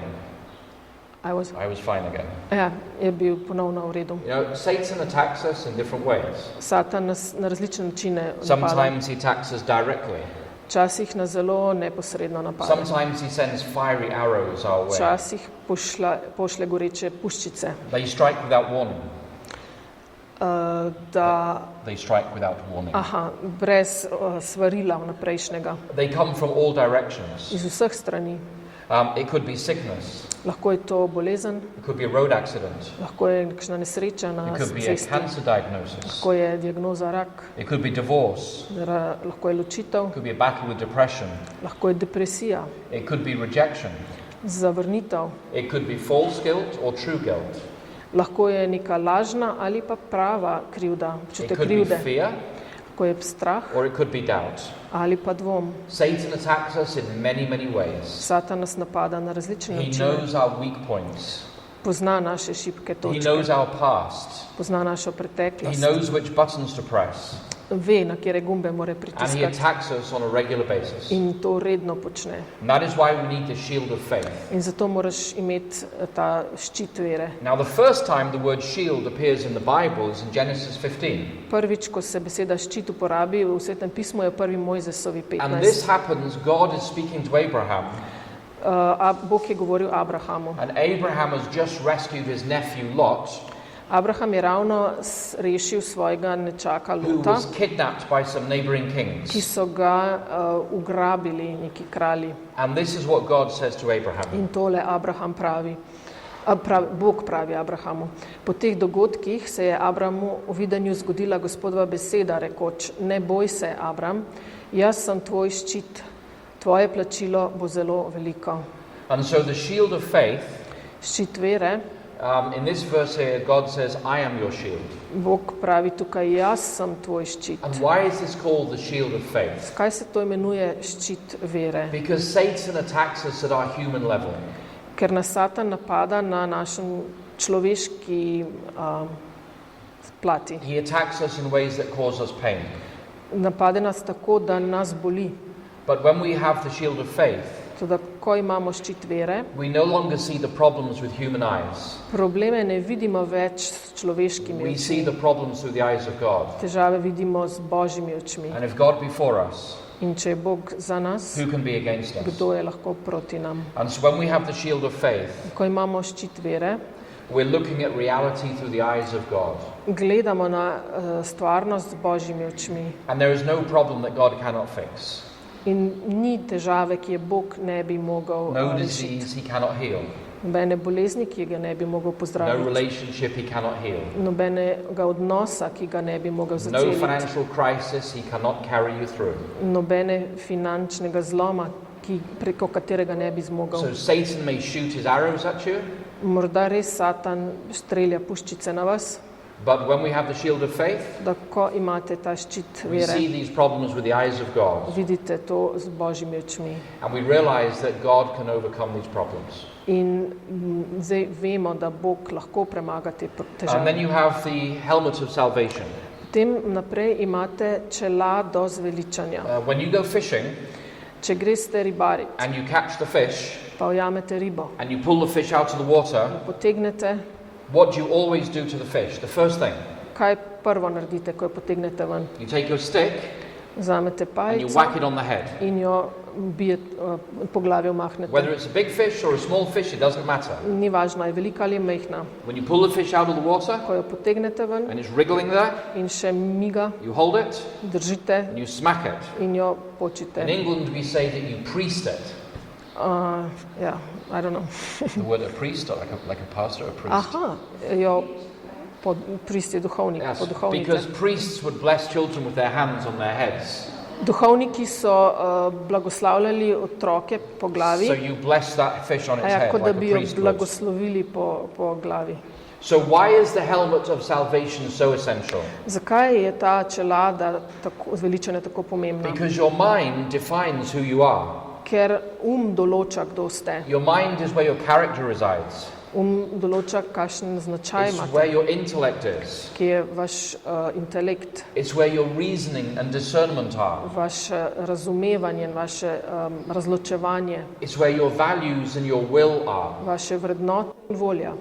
Speaker 2: I was,
Speaker 1: I was fine again.
Speaker 2: ja, je bil ponovno v redu.
Speaker 1: You know, Satan attacks us in different ways.
Speaker 2: Satan nas na različne načine napada.
Speaker 1: Sometimes he attacks us directly.
Speaker 2: Včasih nas zelo neposredno napada.
Speaker 1: Sometimes he sends fiery arrows our way.
Speaker 2: Včasih pošle goreče puščice.
Speaker 1: They strike without warning.
Speaker 2: Da,
Speaker 1: They strike without warning.
Speaker 2: brez svarila vnaprejšnjega.
Speaker 1: They come from all directions.
Speaker 2: Iz vseh strani.
Speaker 1: It could be sickness.
Speaker 2: Lahko je to bolezen,
Speaker 1: It could be a road accident.
Speaker 2: lahko je kakšna nesreča na
Speaker 1: It could be a
Speaker 2: cesti,
Speaker 1: cancer diagnosis.
Speaker 2: lahko je diagnoza rak,
Speaker 1: It could be divorce.
Speaker 2: lahko je ločitev,
Speaker 1: It could be a battle with depression.
Speaker 2: lahko je depresija,
Speaker 1: It could be rejection.
Speaker 2: zavrnitev,
Speaker 1: It could be false guilt or true guilt.
Speaker 2: lahko je neka lažna ali pa prava krivda,
Speaker 1: It
Speaker 2: občutek
Speaker 1: could be
Speaker 2: krivde,
Speaker 1: fear
Speaker 2: lahko je strah
Speaker 1: or it could be doubt.
Speaker 2: ali pa dvom.
Speaker 1: Satan attacks us in many, many ways.
Speaker 2: Satan nas napada na različne
Speaker 1: He
Speaker 2: načine,
Speaker 1: knows our weak points.
Speaker 2: pozna naše šibke
Speaker 1: He
Speaker 2: točke,
Speaker 1: knows our past.
Speaker 2: pozna našo
Speaker 1: He
Speaker 2: preteklost,
Speaker 1: knows which buttons to press.
Speaker 2: ve, na kere gumbe mora
Speaker 1: And he
Speaker 2: pritiskati
Speaker 1: attacks us on a regular basis.
Speaker 2: in to redno počne.
Speaker 1: And that is why we need the shield of faith.
Speaker 2: In zato moraš imeti ta ščit vere.
Speaker 1: Now, the first time the word shield appears in the Bible is in Genesis 15.
Speaker 2: Prvič, ko se beseda ščit uporabi v Svetem pismu, je prvi Mojzesovi
Speaker 1: And this
Speaker 2: 15.
Speaker 1: happens, God is speaking to Abraham.
Speaker 2: Bog je govoril Abrahamu.
Speaker 1: And Abraham has just rescued his nephew Lot,
Speaker 2: Abraham je ravno rešil svojega nečaka
Speaker 1: who
Speaker 2: Lota,
Speaker 1: was kidnapped by some neighboring
Speaker 2: ki
Speaker 1: kings.
Speaker 2: so ga ugrabili neki kralji.
Speaker 1: And this is what God says to Abraham.
Speaker 2: In tole Abraham pravi. Bog pravi Abrahamu. Po teh dogodkih se je Abrahamu v videnju zgodila Gospodova beseda, rekoč, ne boj se, Abram, jaz sem tvoj ščit, tvoje plačilo bo zelo veliko.
Speaker 1: And so the shield of faith,
Speaker 2: Ščit vere,
Speaker 1: in this verse here, God says, I am your shield.
Speaker 2: Bog pravi tukaj, jaz sem tvoj ščit.
Speaker 1: And why is this called the shield of faith?
Speaker 2: Kaj se to imenuje ščit vere?
Speaker 1: Because Satan attacks us at our human level.
Speaker 2: Ker nas Satan napada na našem človeški plati.
Speaker 1: He attacks us in ways that cause us pain.
Speaker 2: Napade nas tako, da nas boli.
Speaker 1: But when we have the shield of faith,
Speaker 2: Toda, ko imamo ščit vere,
Speaker 1: we no longer see the problems with human eyes.
Speaker 2: probleme ne vidimo več s človeškimi
Speaker 1: We see
Speaker 2: očmi.
Speaker 1: the problems through the eyes of God.
Speaker 2: Težave vidimo z božjimi očmi.
Speaker 1: And if God be for us,
Speaker 2: In če je Bog za nas,
Speaker 1: who can be against us?
Speaker 2: kdo je lahko proti nam?
Speaker 1: And so when we have the shield of faith,
Speaker 2: Ko imamo ščit vere,
Speaker 1: we're looking at reality through the eyes of God.
Speaker 2: gledamo na stvarnost z božjimi očmi.
Speaker 1: And there is no problem that God cannot fix.
Speaker 2: In ni težave, ki je Bog ne bi mogel
Speaker 1: No
Speaker 2: rešiti.
Speaker 1: disease he cannot heal.
Speaker 2: Nobene bolezni, ki ga ne bi mogel
Speaker 1: No
Speaker 2: pozdraviti.
Speaker 1: relationship he cannot heal.
Speaker 2: Nobenega odnosa, ki ga ne bi mogel
Speaker 1: No
Speaker 2: zaceliti.
Speaker 1: financial crisis he cannot carry you through.
Speaker 2: Nobene finančnega zloma, preko katerega ne bi
Speaker 1: So
Speaker 2: zmogel.
Speaker 1: Satan may shoot his arrows at you,
Speaker 2: Morda res Satan strelja puščice na vas,
Speaker 1: but when we have the shield of faith,
Speaker 2: da ko imate ta ščit
Speaker 1: we see
Speaker 2: vere,
Speaker 1: these problems with the eyes of God.
Speaker 2: vidite to z božjimi očmi.
Speaker 1: And we realize that God can overcome these problems.
Speaker 2: In zdaj vemo, da Bog lahko premaga te
Speaker 1: And then
Speaker 2: težave.
Speaker 1: you have the helmet of salvation.
Speaker 2: Potem naprej imate čelado zveličanja.
Speaker 1: When you go fishing
Speaker 2: Če greste ribariti,
Speaker 1: and you catch the fish
Speaker 2: pa ujamete ribo,
Speaker 1: and you pull the fish out of the water,
Speaker 2: potegnete,
Speaker 1: what do you always do to the fish? The first thing,
Speaker 2: kaj prvo naredite, ko jo potegnete ven?
Speaker 1: you take your stick
Speaker 2: Vzamete
Speaker 1: and you
Speaker 2: pajico
Speaker 1: whack it on the head.
Speaker 2: in jo po glavi omahnete.
Speaker 1: Whether it's a big fish or a small fish, it doesn't matter.
Speaker 2: Ni važno, je velika ali je majhna.
Speaker 1: When you pull the fish out of the water
Speaker 2: Ko jo potegnete ven
Speaker 1: and it's wriggling there,
Speaker 2: in še miga,
Speaker 1: you hold it
Speaker 2: držite
Speaker 1: and you smack it.
Speaker 2: in jo
Speaker 1: In
Speaker 2: počite.
Speaker 1: England, we say that you priest it.
Speaker 2: Ja, I don't know.
Speaker 1: The word a priest, or like a pastor, a priest.
Speaker 2: Aha, jo prist je duhovnik,
Speaker 1: Yes,
Speaker 2: poduhovnite.
Speaker 1: because priests would bless children with their hands on their heads.
Speaker 2: Duhovniki so blagoslavljali otroke po
Speaker 1: So
Speaker 2: glavi,
Speaker 1: you bless that fish on its head
Speaker 2: kot da
Speaker 1: like
Speaker 2: bi
Speaker 1: a
Speaker 2: jo
Speaker 1: priest would.
Speaker 2: blagoslovili po glavi.
Speaker 1: So why is the helmet of salvation so essential?
Speaker 2: Zakaj je ta čelada zveličanja tako pomembna?
Speaker 1: Because your mind defines who you are.
Speaker 2: Ker določa, kdo ste.
Speaker 1: Your mind is where your character resides.
Speaker 2: Določa, kakšen značaj
Speaker 1: It's
Speaker 2: imate,
Speaker 1: where your intellect is.
Speaker 2: ki je vaš intelekt,
Speaker 1: It's where your reasoning and discernment are.
Speaker 2: vaše razumevanje, vaše razločevanje,
Speaker 1: It's where your values and your will are.
Speaker 2: vaše vrednote in volja.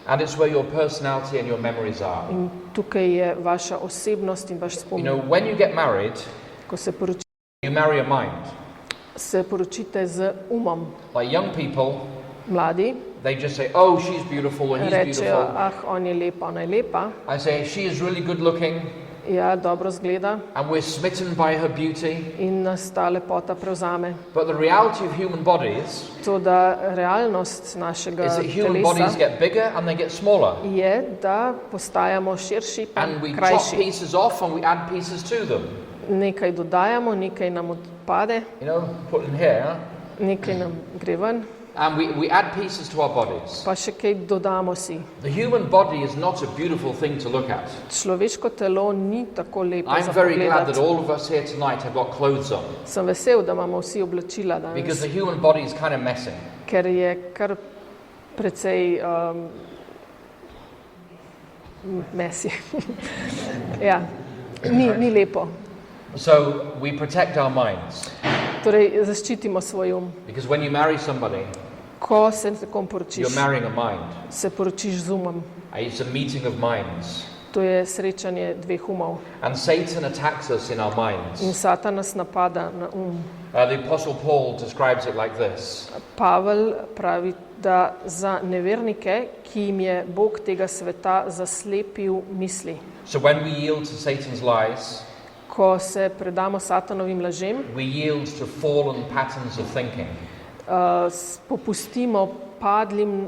Speaker 1: And it's where your personality and your memories are.
Speaker 2: In tukaj je vaša osebnost in vaš
Speaker 1: You
Speaker 2: spomin.
Speaker 1: know, when you get married,
Speaker 2: Ko se
Speaker 1: you marry a mind.
Speaker 2: se poročite z umom.
Speaker 1: Like young people,
Speaker 2: Mladi
Speaker 1: they just say, oh, she's beautiful and he's
Speaker 2: rečejo,
Speaker 1: beautiful.
Speaker 2: on je lepa, ona je lepa,
Speaker 1: I say, she is really good looking
Speaker 2: ja, dobro zgleda
Speaker 1: and we're smitten by her beauty.
Speaker 2: in nas ta lepota prevzame.
Speaker 1: But the reality of human bodies
Speaker 2: To, da realnost našega
Speaker 1: is that human bodies
Speaker 2: telesa
Speaker 1: get bigger and they get smaller.
Speaker 2: je, da postajamo širši in
Speaker 1: And we chop
Speaker 2: krajši.
Speaker 1: pieces off and we add pieces to them.
Speaker 2: Nekaj dodajamo, nekaj nam odpade,
Speaker 1: You know, put in here.
Speaker 2: nekaj nam gre ven,
Speaker 1: And we add pieces to our bodies.
Speaker 2: pa še kaj dodamo si.
Speaker 1: The human body is not a beautiful thing to look at.
Speaker 2: Človeško telo ni tako lepo
Speaker 1: I'm
Speaker 2: za
Speaker 1: very glad that
Speaker 2: pogledati.
Speaker 1: all of us here tonight have got clothes on.
Speaker 2: Sem vesel, da imamo vsi oblačila
Speaker 1: Because
Speaker 2: danes,
Speaker 1: the human body is kind of messy.
Speaker 2: ker je kar precej mesi. Ja, ni lepo.
Speaker 1: So we protect our minds.
Speaker 2: Torej, zaščitimo svoj
Speaker 1: Because when you marry somebody,
Speaker 2: Ko se nekom poročiš,
Speaker 1: you're marrying a mind.
Speaker 2: se poročiš z umom.
Speaker 1: It's a meeting of minds.
Speaker 2: To je srečanje dveh umov.
Speaker 1: And Satan attacks us in our
Speaker 2: In
Speaker 1: minds.
Speaker 2: Satan nas napada na
Speaker 1: The Apostle Paul describes it like this.
Speaker 2: Pavel pravi, da za nevernike, ki jim je Bog tega sveta zaslepil misli.
Speaker 1: So when we yield to Satan's lies,
Speaker 2: Ko se predamo Satanovim lažem,
Speaker 1: we yield to fallen patterns of thinking.
Speaker 2: popustimo padlim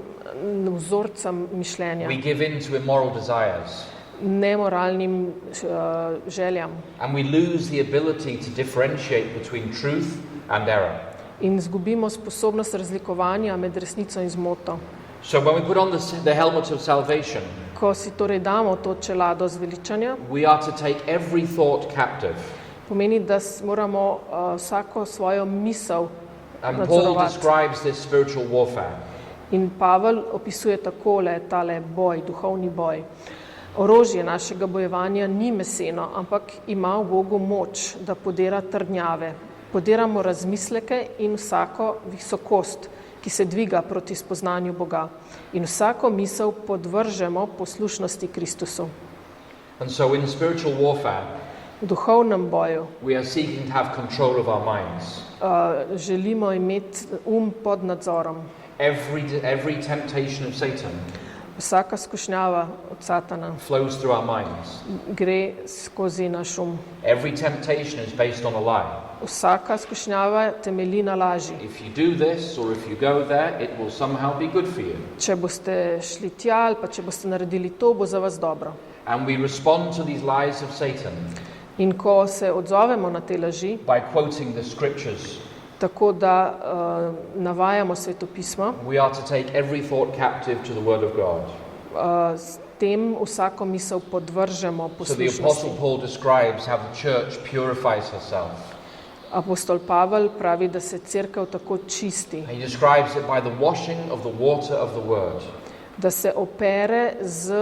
Speaker 2: vzorcem mišljenja,
Speaker 1: We give in to immoral desires.
Speaker 2: nemoralnim željam
Speaker 1: And we lose the ability to differentiate between truth and error.
Speaker 2: in izgubimo sposobnost razlikovanja med resnico in zmoto.
Speaker 1: So when we put on the helmet of salvation,
Speaker 2: Ko si torej damo to čelado zveličanja,
Speaker 1: we are to take every thought captive.
Speaker 2: pomeni, da moramo vsako svojo misel
Speaker 1: And Paul
Speaker 2: nadzorovati.
Speaker 1: describes this spiritual warfare.
Speaker 2: In Pavel opisuje takole tale boj, duhovni boj. Orožje našega bojevanja ni meseno, ampak ima v Bogu moč, da podira trdnjave. Podiramo razmisleke in vsako visokost, ki se dviga proti spoznanju Boga. In vsako misel podvržemo poslušnosti Kristusu.
Speaker 1: And so in spiritual warfare,
Speaker 2: V duhovnem boju
Speaker 1: we are seeking to have control of our minds.
Speaker 2: želimo imeti pod nadzorom.
Speaker 1: Every temptation of Satan
Speaker 2: Vsaka skušnjava od Satana
Speaker 1: flows through our minds.
Speaker 2: gre skozi naš
Speaker 1: Every temptation is based on a lie.
Speaker 2: Vsaka skušnjava temelji na laži.
Speaker 1: If you do this or if you go there, it will somehow be good for you.
Speaker 2: Če boste šli tja ali pa če boste naredili to, bo za vas dobro.
Speaker 1: And we respond to these lies of Satan
Speaker 2: In ko se odzovemo na te laži,
Speaker 1: by quoting the scriptures.
Speaker 2: tako da navajamo svetopismo,
Speaker 1: We are to take every thought captive to the word of God.
Speaker 2: s tem vsako misel podvržemo
Speaker 1: So the Apostle
Speaker 2: poslušnosti.
Speaker 1: Paul describes how the church purifies herself.
Speaker 2: Apostol Pavel pravi, da se cerkev tako čisti.
Speaker 1: He describes it by the washing of the water of the word.
Speaker 2: da se opere z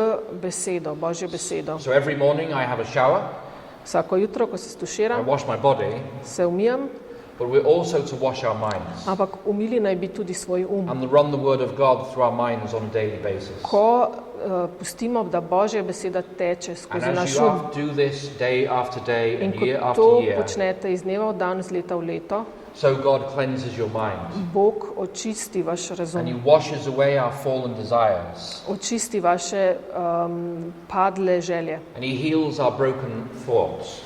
Speaker 2: besedo, Božjo besedo.
Speaker 1: So every morning I have a shower,
Speaker 2: Vsako jutro, ko se
Speaker 1: I
Speaker 2: stuširam,
Speaker 1: wash my body,
Speaker 2: se umijem,
Speaker 1: but we're also to wash our minds
Speaker 2: ampak umili naj bi tudi svoj
Speaker 1: and run the word of God through our minds on a daily basis.
Speaker 2: Ko pustimo, da Božja beseda teče
Speaker 1: And
Speaker 2: skozi
Speaker 1: as
Speaker 2: naš
Speaker 1: you
Speaker 2: um.
Speaker 1: do this day after day
Speaker 2: In
Speaker 1: and
Speaker 2: ko
Speaker 1: year
Speaker 2: to
Speaker 1: after year,
Speaker 2: počnete iz dneva v dan, iz leta v leto,
Speaker 1: so God cleanses your mind
Speaker 2: Bog očisti vaš
Speaker 1: and
Speaker 2: razum,
Speaker 1: He washes away our fallen desires
Speaker 2: očisti vaše padle želje,
Speaker 1: and He heals our broken thoughts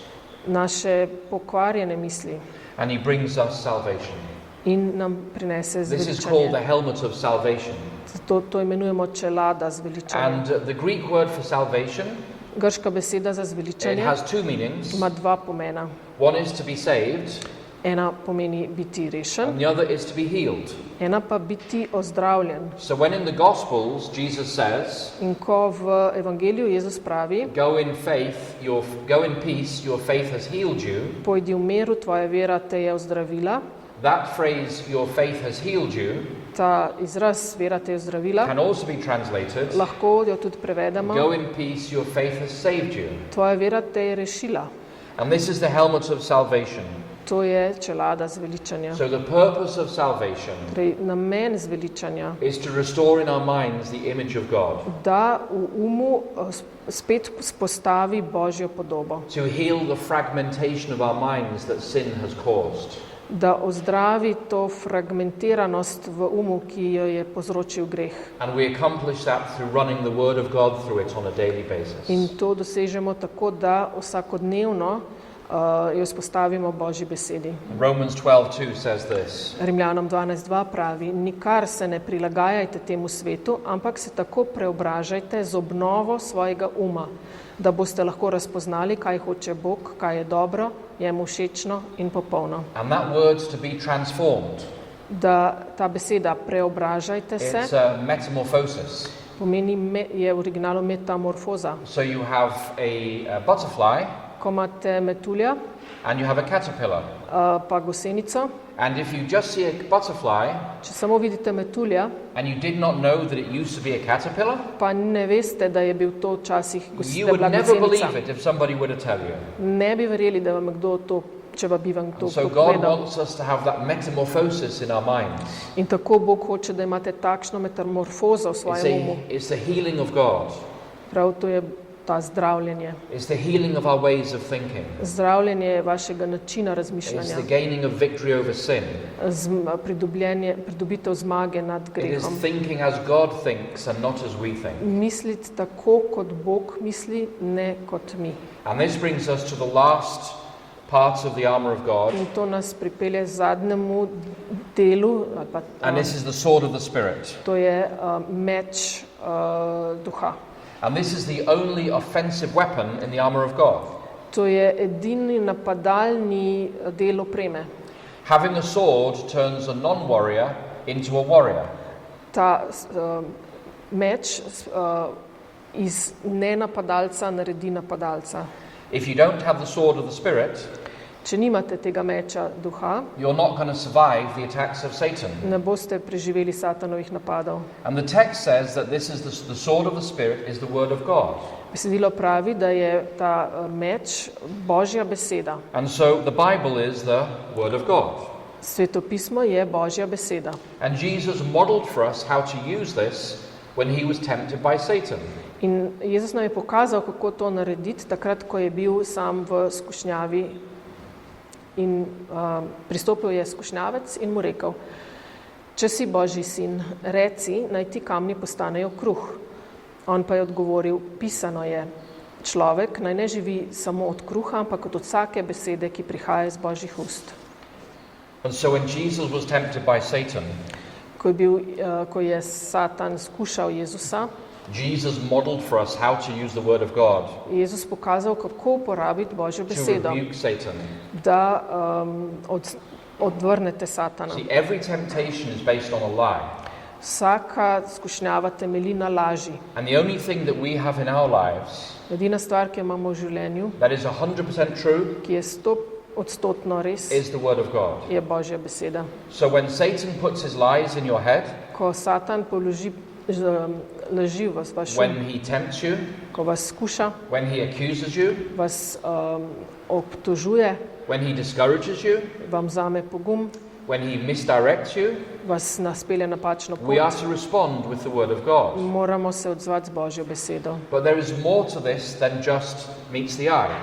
Speaker 2: naše pokvarjene misli
Speaker 1: and He brings us salvation.
Speaker 2: in nam prinese
Speaker 1: This is called the
Speaker 2: zveličanje.
Speaker 1: helmet of salvation.
Speaker 2: To imenujemo čelada zveličanja.
Speaker 1: And the Greek word for salvation,
Speaker 2: Grška beseda za
Speaker 1: it
Speaker 2: zveličanje
Speaker 1: has two meanings.
Speaker 2: ima dva pomena.
Speaker 1: One is to be saved
Speaker 2: Ena pomeni biti rešen,
Speaker 1: and the other is to be healed.
Speaker 2: ena pa biti ozdravljen.
Speaker 1: So when in the Gospels Jesus says,
Speaker 2: In ko v evangeliju Jezus pravi,
Speaker 1: go in peace, your faith has healed you,
Speaker 2: pojdi v miru, tvoja vera te je ozdravila,
Speaker 1: that phrase, your faith has healed you,
Speaker 2: ta izraz vera te je ozdravila,
Speaker 1: can also be translated,
Speaker 2: lahko jo tudi prevedemo,
Speaker 1: go in peace, your faith has saved you.
Speaker 2: tvoja vera te je rešila.
Speaker 1: And this is the helmet of salvation.
Speaker 2: To je čelada zveličanja.
Speaker 1: So the purpose of salvation
Speaker 2: Torej, namen zveličanja,
Speaker 1: is to restore in our minds the image of God,
Speaker 2: da v umu spet spostavi Božjo podobo,
Speaker 1: to heal the fragmentation of our minds that sin has caused.
Speaker 2: da ozdravi to fragmentiranost v umu, ki jo je povzročil greh.
Speaker 1: And we accomplish that through running the Word of God through it on a daily basis.
Speaker 2: In to dosežemo tako, da vsakodnevno jo spostavimo Božji besedi.
Speaker 1: Romans 12:2 says this,
Speaker 2: Rimljanom 12.2 pravi, nikar se ne prilagajajte temu svetu, ampak se tako preobražajte z obnovo svojega uma, da boste lahko razpoznali, kaj hoče Bog, kaj je dobro, jemu všečno in popolno.
Speaker 1: and that word to be transformed,
Speaker 2: Da ta beseda preobražajte se
Speaker 1: it's a metamorphosis.
Speaker 2: pomeni, je v originalu metamorfoza.
Speaker 1: So you have a butterfly
Speaker 2: Ko imate metulja
Speaker 1: and you have a caterpillar.
Speaker 2: pa gosenico,
Speaker 1: And if you just see a butterfly
Speaker 2: če samo vidite metulja,
Speaker 1: and you did not know that it used to be a caterpillar,
Speaker 2: pa ne veste, da je bil to včasih
Speaker 1: you would never
Speaker 2: gosenica.
Speaker 1: believe it if somebody were to tell you.
Speaker 2: Ne bi verjeli, da vam kdo to, če bi vam to
Speaker 1: And so God
Speaker 2: povedal.
Speaker 1: wants us to have that metamorphosis in our minds.
Speaker 2: In tako Bog hoče, da imate takšno metamorfozo v svojem umu.
Speaker 1: It's the healing of God.
Speaker 2: Prav to je ta zdravljenje.
Speaker 1: It's the healing of our ways of thinking.
Speaker 2: Zdravljenje vašega načina
Speaker 1: It's
Speaker 2: razmišljanja.
Speaker 1: the gaining of victory over sin.
Speaker 2: Pridobitev zmage nad
Speaker 1: It is
Speaker 2: grehom.
Speaker 1: thinking as God thinks and not as we think.
Speaker 2: Misliti tako, kot Bog misli, ne kot mi.
Speaker 1: And this brings us to the last parts of the armor of God.
Speaker 2: In to nas pripelje zadnjemu delu, ali pa,
Speaker 1: And this is the sword of the Spirit.
Speaker 2: to je meč duha.
Speaker 1: And this is the only offensive weapon in the armor of God.
Speaker 2: To je edini napadalni del opreme.
Speaker 1: Having a sword turns a non-warrior into a warrior.
Speaker 2: Ta meč iz nenapadalca naredi napadalca.
Speaker 1: If you don't have the sword of the Spirit,
Speaker 2: Če nimate tega meča duha,
Speaker 1: you're not going to survive the attacks of Satan.
Speaker 2: ne boste preživeli satanovih napadov.
Speaker 1: And the text says that this is the sword of the Spirit is the word of God.
Speaker 2: Besedilo pravi, da je ta meč Božja beseda.
Speaker 1: And so the Bible is the word of God.
Speaker 2: Svetopismo je Božja beseda.
Speaker 1: And Jesus modeled for us how to use this when he was tempted by Satan.
Speaker 2: In Jezus nam je pokazal, kako to narediti, takrat, ko je bil sam v skušnjavi. In pristopil je skušnjavec in mu rekel, če si Božji sin, reci, naj ti kamni postanejo kruh. On pa je odgovoril, pisano je, človek naj ne živi samo od kruha, ampak od vsake besede, ki prihaja iz Božjih ust.
Speaker 1: And so when Jesus was tempted by Satan,
Speaker 2: Ko je Satan skušal Jezusa,
Speaker 1: Jesus modeled for us how to use the word of God
Speaker 2: Jezus pokazal, kako uporabiti Božjo
Speaker 1: to
Speaker 2: besedo,
Speaker 1: rebuke Satan.
Speaker 2: da odvrnete Satana.
Speaker 1: See, every temptation is based on a lie.
Speaker 2: Vsaka skušnjava temelji na laži.
Speaker 1: And the only thing that we have in our lives
Speaker 2: Edina stvar, ki jo imamo v življenju,
Speaker 1: that is 100% true
Speaker 2: ki je 100% res,
Speaker 1: is the word of God.
Speaker 2: je Božja beseda.
Speaker 1: So when Satan puts his lies in your head,
Speaker 2: Ko Satan položi laži v vašem,
Speaker 1: when he tempts you,
Speaker 2: ko vas skuša,
Speaker 1: when he accuses you,
Speaker 2: vas obtožuje,
Speaker 1: when he discourages you,
Speaker 2: vam vzame pogum,
Speaker 1: when he misdirects you,
Speaker 2: vas naspelje napačno
Speaker 1: we are
Speaker 2: pot.
Speaker 1: to respond with the word of God.
Speaker 2: Moramo se odzvati z Božjo besedo.
Speaker 1: But there is more to this than just meets the eye.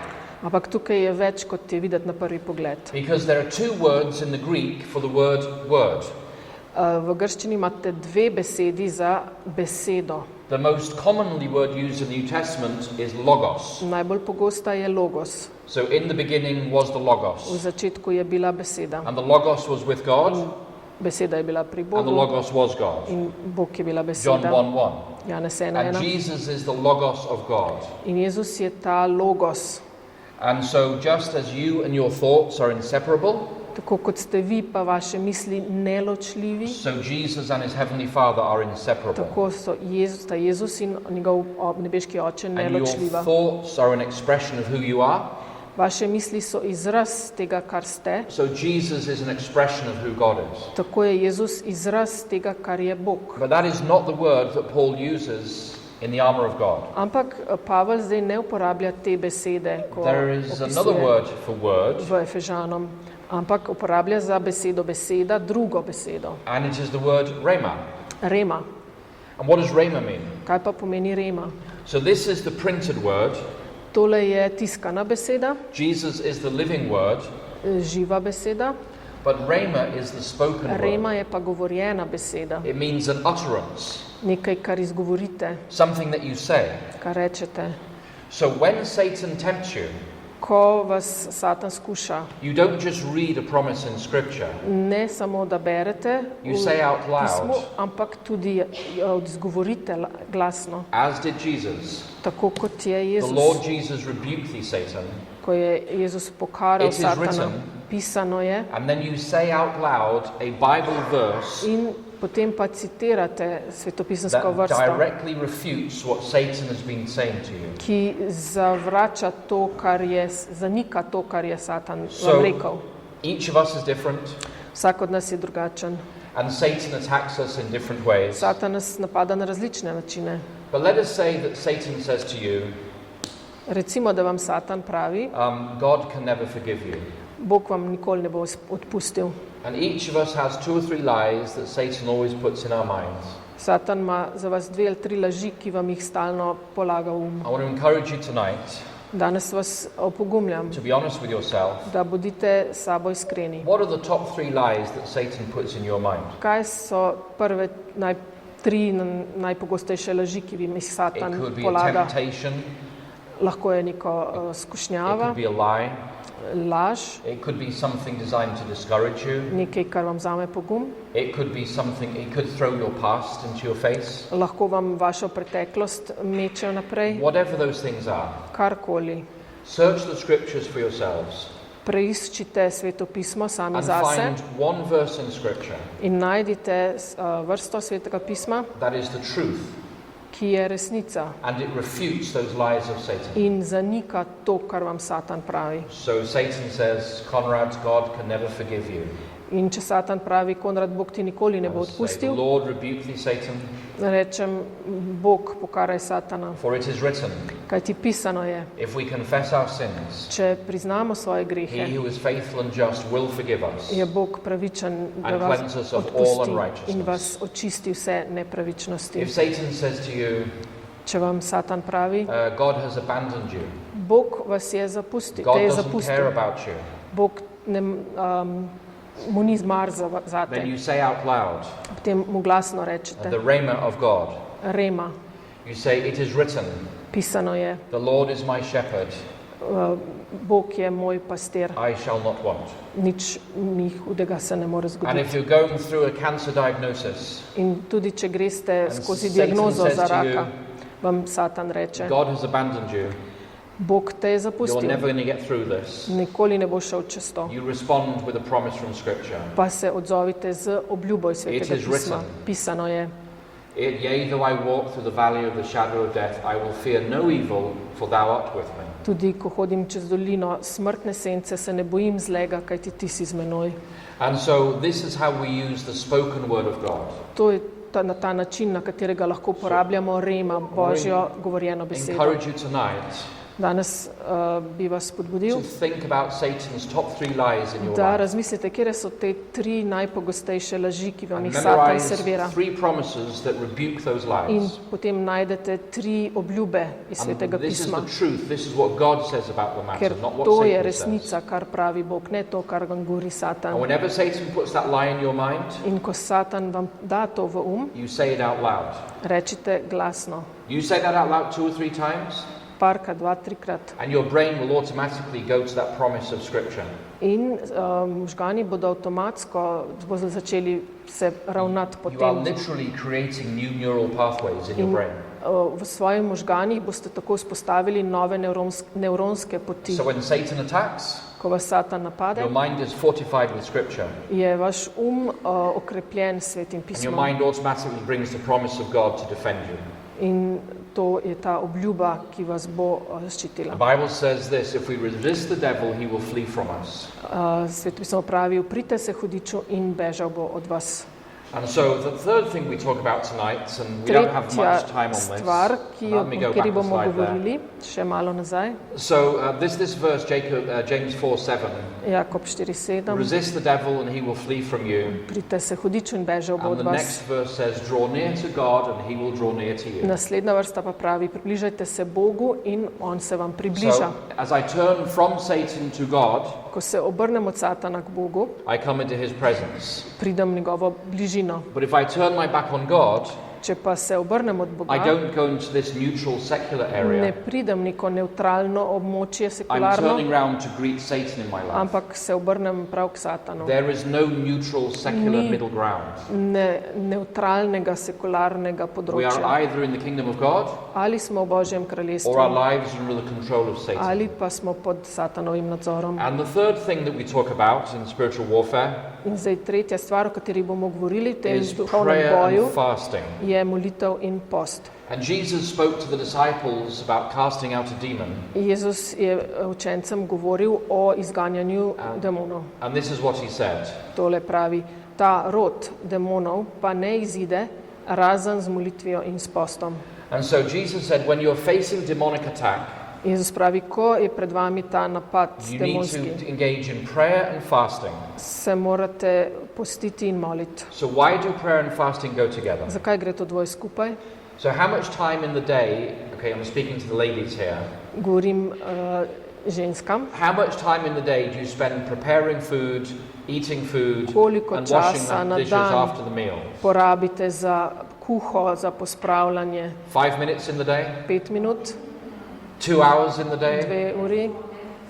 Speaker 2: Ampak tukaj je več, kot je videti na prvi pogled.
Speaker 1: Because there are two words in the Greek for the word word.
Speaker 2: V grščini imate dve besedi za besedo.
Speaker 1: The most commonly word used in the New Testament is logos.
Speaker 2: Najbolj pogosta je logos.
Speaker 1: So in the beginning was the
Speaker 2: V
Speaker 1: logos.
Speaker 2: začetku je bila beseda.
Speaker 1: And the logos was with God,
Speaker 2: Beseda je bila pri
Speaker 1: and the
Speaker 2: Bogu
Speaker 1: logos was God.
Speaker 2: in Bog je bila
Speaker 1: John
Speaker 2: beseda.
Speaker 1: 1:1.
Speaker 2: Janez
Speaker 1: And
Speaker 2: 1:1.
Speaker 1: Jesus is the logos of God.
Speaker 2: In Jezus je ta logos.
Speaker 1: And so just as you and your thoughts are inseparable,
Speaker 2: Tako kot ste vi, pa vaše misli neločljivi,
Speaker 1: so Jesus and his heavenly Father are inseparable.
Speaker 2: tako so sta Jezus in njegov nebeški oče
Speaker 1: And your
Speaker 2: neločljiva.
Speaker 1: thoughts are an expression of who you are.
Speaker 2: Vaše misli so izraz tega, kar ste.
Speaker 1: So Jesus is an expression of who God is.
Speaker 2: Tako je Jezus izraz tega, kar je Bog.
Speaker 1: But that is not the word that Paul uses in the armor of God.
Speaker 2: Ampak Pavel zdaj ne uporablja te besede, ko
Speaker 1: There is another
Speaker 2: opisuje
Speaker 1: word for word,
Speaker 2: v Efežanom, ampak uporablja za besedo beseda drugo besedo.
Speaker 1: and it is the word rhema.
Speaker 2: Rema.
Speaker 1: And what does rhema mean?
Speaker 2: Kaj pa pomeni rema?
Speaker 1: So this is the printed word.
Speaker 2: Tole je tiskana beseda,
Speaker 1: Jesus is the living word,
Speaker 2: živa beseda.
Speaker 1: but rhema is the spoken word.
Speaker 2: Rema je pa govorjena beseda.
Speaker 1: It means an utterance,
Speaker 2: Nekaj, kar izgovorite,
Speaker 1: something that you say.
Speaker 2: kar rečete.
Speaker 1: So when Satan tempts you,
Speaker 2: Ko vas Satan skuša,
Speaker 1: you don't just read a promise in Scripture.
Speaker 2: ne samo da berete
Speaker 1: You say out
Speaker 2: pismu,
Speaker 1: loud,
Speaker 2: ampak tudi izgovorite glasno.
Speaker 1: as did Jesus.
Speaker 2: Tako kot je
Speaker 1: The
Speaker 2: Jezus,
Speaker 1: Lord Jesus rebuked thee, Satan.
Speaker 2: ko je Jezus pokaral
Speaker 1: It is
Speaker 2: Satana,
Speaker 1: written.
Speaker 2: pisano je,
Speaker 1: And then you say out loud a Bible verse
Speaker 2: in potem pa citirate svetopisansko
Speaker 1: that
Speaker 2: vrsto,
Speaker 1: directly refutes what Satan has been saying to you.
Speaker 2: ki zavrača to, zanika to, kar je Satan vam
Speaker 1: So
Speaker 2: rekel.
Speaker 1: each of us is different,
Speaker 2: Vsak od nas je drugačen.
Speaker 1: and Satan attacks us in different ways.
Speaker 2: Satan nas napada na različne načine.
Speaker 1: But let us say that Satan says to you,
Speaker 2: Recimo, da vam Satan pravi,
Speaker 1: God can never forgive you.
Speaker 2: Bog vam nikoli ne bo odpustil.
Speaker 1: And each of us has 2 or 3 lies that Satan always puts in our minds.
Speaker 2: Satan ima za vas 2 ali 3 laži, ki vam jih stalno polaga v um.
Speaker 1: I want to encourage you tonight
Speaker 2: Danes vas opogumljam,
Speaker 1: to be honest with yourself.
Speaker 2: da bodite s sabo iskreni.
Speaker 1: What are the top 3 lies that Satan puts in your mind?
Speaker 2: Kaj so prve 3 najpogostejše laži, ki bi jih
Speaker 1: It
Speaker 2: Satan
Speaker 1: could be a
Speaker 2: polaga?
Speaker 1: temptation,
Speaker 2: Lahko je neko
Speaker 1: it
Speaker 2: skušnjava,
Speaker 1: could be a lie,
Speaker 2: laž,
Speaker 1: it could be something designed to discourage you,
Speaker 2: nekaj, kar vam vzame pogum.
Speaker 1: it could be something, it could throw your past into your face.
Speaker 2: Lahko vam vašo preteklost mečejo naprej.
Speaker 1: Whatever those things are,
Speaker 2: Karkoli.
Speaker 1: search the scriptures for yourselves
Speaker 2: Preiščite svetopismo sami
Speaker 1: and
Speaker 2: zase
Speaker 1: find one verse in scripture
Speaker 2: in najdite vrsto svetega pisma,
Speaker 1: that is the truth
Speaker 2: ki je resnica
Speaker 1: and it refutes those lies of Satan.
Speaker 2: in zanika to, kar vam Satan pravi.
Speaker 1: So Satan says, Conrad, God can never forgive you.
Speaker 2: In če Satan pravi, Konrad, Bog ti nikoli ne bo
Speaker 1: I say,
Speaker 2: odpustil,
Speaker 1: Lord, rebuke thee, Satan,
Speaker 2: rečem, Bog, pokaraj Satana.
Speaker 1: for it is written,
Speaker 2: Kaj ti pisano je,
Speaker 1: if we confess our sins,
Speaker 2: če priznamo svoje
Speaker 1: he
Speaker 2: grehe,
Speaker 1: who is faithful and just will forgive us.
Speaker 2: je Bog pravičen, da
Speaker 1: And
Speaker 2: vas
Speaker 1: cleanse us of all
Speaker 2: odpusti
Speaker 1: unrighteousness.
Speaker 2: in vas očisti vse nepravičnosti.
Speaker 1: If Satan says to you,
Speaker 2: Če vam Satan pravi,
Speaker 1: God has abandoned you,
Speaker 2: Bog vas je zapustil,
Speaker 1: God
Speaker 2: te je
Speaker 1: doesn't care
Speaker 2: zapustil,
Speaker 1: about you,
Speaker 2: Bog mu ni zmar
Speaker 1: then
Speaker 2: zate,
Speaker 1: you say out loud,
Speaker 2: potem mu glasno
Speaker 1: the
Speaker 2: rečete,
Speaker 1: rhema of God.
Speaker 2: Rema,
Speaker 1: You say, it is written,
Speaker 2: pisano je,
Speaker 1: the Lord is my shepherd,
Speaker 2: Bog je moj pastir,
Speaker 1: I shall not want.
Speaker 2: nič mi hudega se ne more
Speaker 1: And
Speaker 2: zgoditi.
Speaker 1: if you're going through a cancer diagnosis,
Speaker 2: In tudi če greste
Speaker 1: And
Speaker 2: skozi
Speaker 1: Satan
Speaker 2: diagnozo
Speaker 1: says
Speaker 2: za
Speaker 1: to you,
Speaker 2: raka, vam Satan reče,
Speaker 1: God has abandoned you,
Speaker 2: Bog te je
Speaker 1: you're
Speaker 2: zapustil,
Speaker 1: never going to get through this.
Speaker 2: nikoli ne bo šel čez to.
Speaker 1: You respond with a promise from Scripture.
Speaker 2: Pa se odzovite z obljubo iz svetega
Speaker 1: is
Speaker 2: pisma.
Speaker 1: written.
Speaker 2: Pisano je,
Speaker 1: Yea, though I walk through the valley of the shadow of death, I will fear no evil, for thou art with me.
Speaker 2: tudi ko hodim čez dolino smrtne sence, se ne bojim zlega, kajti ti si z menoj.
Speaker 1: And so this is how we use the spoken word of God.
Speaker 2: To je na ta način, na katerega lahko uporabljamo rema, Božjo govorjeno besedo.
Speaker 1: Encourage you tonight
Speaker 2: Danes bi vas spodbudil,
Speaker 1: to think about Satan's top 3 lies in your
Speaker 2: da
Speaker 1: life.
Speaker 2: razmislite, katere so te 3 najpogostejše laži, ki vam
Speaker 1: And
Speaker 2: jih Satan
Speaker 1: memorize
Speaker 2: servira.
Speaker 1: 3 promises that rebuke those
Speaker 2: In
Speaker 1: lies.
Speaker 2: potem najdete 3 obljube iz Svetega
Speaker 1: And this is
Speaker 2: pisma.
Speaker 1: the truth. This is what God says about the
Speaker 2: Ker
Speaker 1: matter, not what
Speaker 2: to je
Speaker 1: Satan says.
Speaker 2: resnica, kar pravi Bog, ne to, kar vam govori
Speaker 1: And
Speaker 2: Satan.
Speaker 1: whenever Satan puts that lie in your mind,
Speaker 2: In ko Satan vam da to v
Speaker 1: you say it out loud.
Speaker 2: rečite glasno.
Speaker 1: You say that out loud 2 or 3 times,
Speaker 2: Parka, 2-3krat.
Speaker 1: and your brain will automatically go to that promise of Scripture.
Speaker 2: In možgani bodo avtomatsko začeli se ravnati po
Speaker 1: You are
Speaker 2: tem.
Speaker 1: literally creating new neural pathways in your
Speaker 2: In
Speaker 1: brain.
Speaker 2: v svojih možganih boste tako vzpostavili nove nevronske poti.
Speaker 1: So when Satan attacks,
Speaker 2: Ko vas Satan napade,
Speaker 1: your mind is fortified with Scripture,
Speaker 2: je vaš okrepljen s Svetim
Speaker 1: and your
Speaker 2: pismom.
Speaker 1: mind automatically brings the promise of God to defend you.
Speaker 2: In to je ta obljuba, ki vas bo zaščitila.
Speaker 1: The Bible says this: if we resist the devil, he will flee from us.
Speaker 2: Sveto pismo pravi, uprite se hudiču in bežal bo od vas.
Speaker 1: And so the third thing we talk about tonight, and we don't have
Speaker 2: Tretja
Speaker 1: much time on this.
Speaker 2: stvar, o
Speaker 1: Let me go
Speaker 2: kateri
Speaker 1: back a
Speaker 2: bomo
Speaker 1: slide there.
Speaker 2: govorili, še malo nazaj,
Speaker 1: So this verse, James 4:7.
Speaker 2: Jakob 4:7,
Speaker 1: Resist the devil, and he will flee from you.
Speaker 2: uprite se hudiču in bežal bo
Speaker 1: And
Speaker 2: od
Speaker 1: the
Speaker 2: vas.
Speaker 1: next verse says, draw near to God, and he will draw near to you.
Speaker 2: Naslednja vrsta pa pravi, približajte se Bogu in on se vam približa.
Speaker 1: So as I turn from Satan to God,
Speaker 2: Ko se obrnem od Satana k Bogu,
Speaker 1: I come into his presence.
Speaker 2: pridem v njegovo bližino.
Speaker 1: But if I turn my back on God,
Speaker 2: Če pa se obrnem od
Speaker 1: I
Speaker 2: Boga,
Speaker 1: don't go into this neutral secular
Speaker 2: ne
Speaker 1: area.
Speaker 2: pridem v neko nevtralno območje,
Speaker 1: I'm
Speaker 2: sekularno,
Speaker 1: turning round to greet Satan in my life.
Speaker 2: ampak se obrnem prav k Satanu.
Speaker 1: There is no neutral secular
Speaker 2: Ni-
Speaker 1: middle ground.
Speaker 2: Neutralnega, sekularnega
Speaker 1: We are
Speaker 2: področja.
Speaker 1: either in the kingdom of God,
Speaker 2: Ali smo v Božjem
Speaker 1: or our
Speaker 2: kraljestvu,
Speaker 1: lives are under the control of Satan.
Speaker 2: ali pa smo pod Satanovim nadzorom.
Speaker 1: And the third thing that we talk about in spiritual warfare
Speaker 2: In zdaj tretja stvar, o kateri bomo govorili v tem
Speaker 1: is
Speaker 2: duhovnem
Speaker 1: prayer
Speaker 2: boju,
Speaker 1: and fasting.
Speaker 2: je molitev in post.
Speaker 1: And Jesus spoke to the disciples about casting out a demon.
Speaker 2: Jezus je učencem govoril o izganjanju demonov.
Speaker 1: And this is what he said.
Speaker 2: Tole pravi, ta rod demonov pa ne izide razen z molitvijo in s postom.
Speaker 1: And so Jesus said, when you're facing demonic attack,
Speaker 2: Jezus pravi, ko je pred vami ta napad
Speaker 1: you need
Speaker 2: demonski,
Speaker 1: to engage in prayer and fasting.
Speaker 2: se morate postiti in moliti.
Speaker 1: So why do prayer and fasting go together?
Speaker 2: Zakaj gre to dvoje skupaj?
Speaker 1: So how much time in the day, okay, I'm speaking to the ladies here,
Speaker 2: Govorim ženskam,
Speaker 1: how much time in the day do you spend preparing food, eating food,
Speaker 2: Koliko
Speaker 1: and washing
Speaker 2: časa
Speaker 1: the
Speaker 2: na
Speaker 1: dishes
Speaker 2: dan?
Speaker 1: after the meal?
Speaker 2: porabite za kuho, za pospravljanje
Speaker 1: 5 minutes in the day?
Speaker 2: 5 minut,
Speaker 1: 2 hours in the day?
Speaker 2: 2 uri,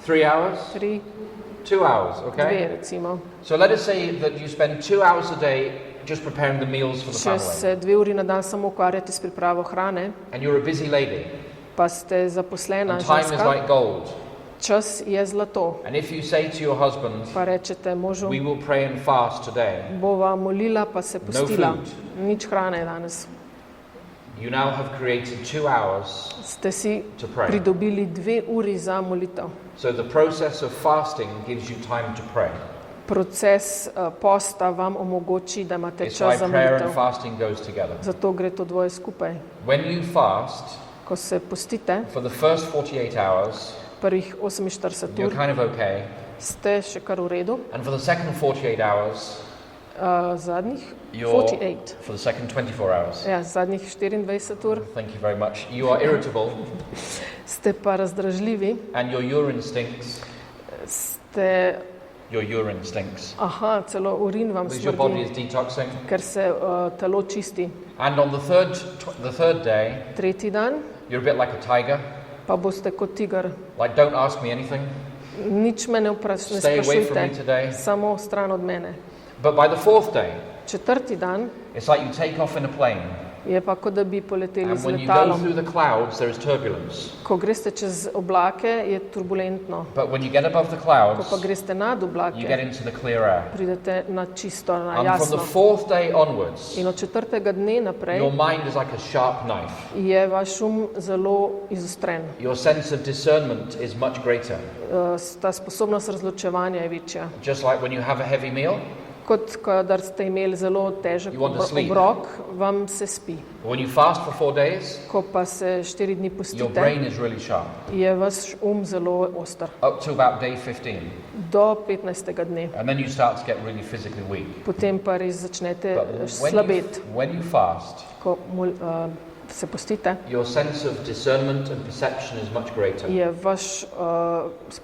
Speaker 1: 3 hours?
Speaker 2: 3,
Speaker 1: 2 hours,
Speaker 2: 2
Speaker 1: okay?
Speaker 2: recimo.
Speaker 1: So let us say that you spend 2 hours a day just preparing the meals for the
Speaker 2: Če
Speaker 1: family.
Speaker 2: se 2 uri na dan samo ukvarjate s pripravo hrane,
Speaker 1: And you're a busy lady,
Speaker 2: pa ste zaposlena
Speaker 1: and time is
Speaker 2: ženska,
Speaker 1: like gold.
Speaker 2: čas je zlato.
Speaker 1: And if you say to your husband,
Speaker 2: Pa rečete možu,
Speaker 1: we will pray and fast today,
Speaker 2: bova molila, pa se postila.
Speaker 1: food.
Speaker 2: Nič hrane danes.
Speaker 1: you now have created 2 hours
Speaker 2: Ste si
Speaker 1: to pray.
Speaker 2: pridobili 2 uri za molitev.
Speaker 1: So the process of fasting gives you time to pray.
Speaker 2: Proces posta vam omogoči, da imate
Speaker 1: It's why
Speaker 2: čas za
Speaker 1: prayer and
Speaker 2: molitev.
Speaker 1: fasting goes together.
Speaker 2: Zato gre to dvoje skupaj.
Speaker 1: When you fast,
Speaker 2: Ko se postite,
Speaker 1: for the first 48 hours,
Speaker 2: prvih 48
Speaker 1: you're
Speaker 2: ur
Speaker 1: kind of okay.
Speaker 2: ste še kar v redu,
Speaker 1: And for the second 48 hours,
Speaker 2: zadnjih
Speaker 1: you're
Speaker 2: 48,
Speaker 1: for the second 24 hours.
Speaker 2: ja, zadnjih 24 ur
Speaker 1: Thank you very much. You are irritable,
Speaker 2: ste pa razdražljivi,
Speaker 1: and your urine stinks.
Speaker 2: ste,
Speaker 1: Your urine stinks
Speaker 2: aha, celo urin vam
Speaker 1: because your body
Speaker 2: smrdi,
Speaker 1: is detoxing.
Speaker 2: ker se telo čisti.
Speaker 1: And on the third day,
Speaker 2: Tretji dan
Speaker 1: you're a bit like a tiger.
Speaker 2: pa boste kot tiger.
Speaker 1: Like, don't ask me anything.
Speaker 2: Nič me ne
Speaker 1: Stay away from me
Speaker 2: sprašujte,
Speaker 1: today.
Speaker 2: samo stran od mene.
Speaker 1: But by the fourth day,
Speaker 2: Četrti dan
Speaker 1: it's like you take off in a plane,
Speaker 2: je pa kot da bi poleteli
Speaker 1: and
Speaker 2: z
Speaker 1: when you go
Speaker 2: letalom.
Speaker 1: through the clouds, there is turbulence.
Speaker 2: Ko greste čez oblake, je turbulentno.
Speaker 1: But when you get above the
Speaker 2: Ko
Speaker 1: clouds,
Speaker 2: pa greste nad
Speaker 1: you get
Speaker 2: oblake,
Speaker 1: into the clear air.
Speaker 2: pridete na čisto, na
Speaker 1: And from the
Speaker 2: jasno.
Speaker 1: fourth day onwards,
Speaker 2: In od četrtega dne naprej
Speaker 1: your mind is like a sharp knife.
Speaker 2: je vaš zelo izostren.
Speaker 1: Your sense of discernment is much greater.
Speaker 2: Ta sposobnost razločevanja je večja.
Speaker 1: Just like when you have a heavy meal,
Speaker 2: Kot kadar ste imeli zelo težek
Speaker 1: You want to sleep.
Speaker 2: obrok, vam se spi.
Speaker 1: When you fast for 4 days,
Speaker 2: Ko pa se 4 dni
Speaker 1: your
Speaker 2: pustite,
Speaker 1: brain is really sharp,
Speaker 2: je vaš zelo oster.
Speaker 1: up to about day 15.
Speaker 2: Do 15. dne.
Speaker 1: And then you start to get really physically weak.
Speaker 2: Potem pa res začnete
Speaker 1: But
Speaker 2: slabeti.
Speaker 1: when you fast,
Speaker 2: Ko se pustite,
Speaker 1: your sense of discernment and perception is much greater.
Speaker 2: je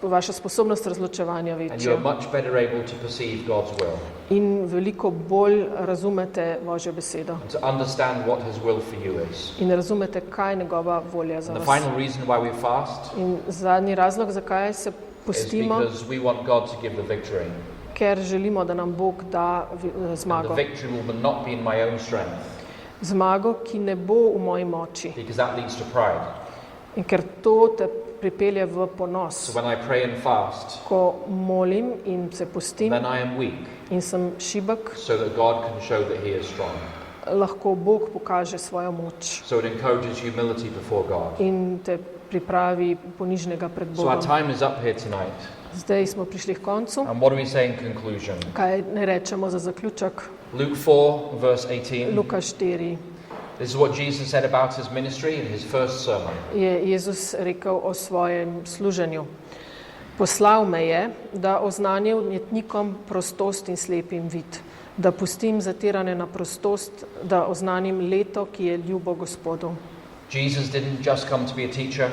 Speaker 2: vaša sposobnost razločevanja
Speaker 1: And
Speaker 2: večja.
Speaker 1: you're much better able to perceive God's will,
Speaker 2: In veliko bolj razumete Božjo besedo.
Speaker 1: and to understand what His will for you is.
Speaker 2: In razumete, kaj je njegova volja za
Speaker 1: And the
Speaker 2: vas.
Speaker 1: final reason why we fast
Speaker 2: In zadnji razlog, zakaj se
Speaker 1: is
Speaker 2: pustimo,
Speaker 1: because we want God to give the victory.
Speaker 2: ker želimo, da nam Bog da
Speaker 1: And the
Speaker 2: zmago.
Speaker 1: victory will not be in my own strength,
Speaker 2: Zmago, ki ne bo v moji moči.
Speaker 1: because that leads to pride.
Speaker 2: In ker to te pripelje v ponos.
Speaker 1: So when I pray and fast,
Speaker 2: Ko molim in se pustim
Speaker 1: then I am weak,
Speaker 2: in sem šibek,
Speaker 1: so that God can show that He is strong.
Speaker 2: lahko Bog pokaže svojo moč
Speaker 1: So it encourages humility before God.
Speaker 2: in te pripravi ponižnega pred
Speaker 1: So our
Speaker 2: Bogom.
Speaker 1: time is up here tonight.
Speaker 2: Zdaj smo prišli k koncu.
Speaker 1: And what do we say in conclusion?
Speaker 2: Kaj ne rečemo za zaključek?
Speaker 1: Luke 4, verse 18.
Speaker 2: Luka 4
Speaker 1: This is what Jesus said about His ministry in His first sermon.
Speaker 2: je Jezus rekel o svojem služenju. Poslal me je, da oznanil umetnikom prostost in slepim vid, da pustim zatirane na prostost, da oznanim leto, ki je ljubo Gospodu.
Speaker 1: Jesus didn't just come to be a teacher.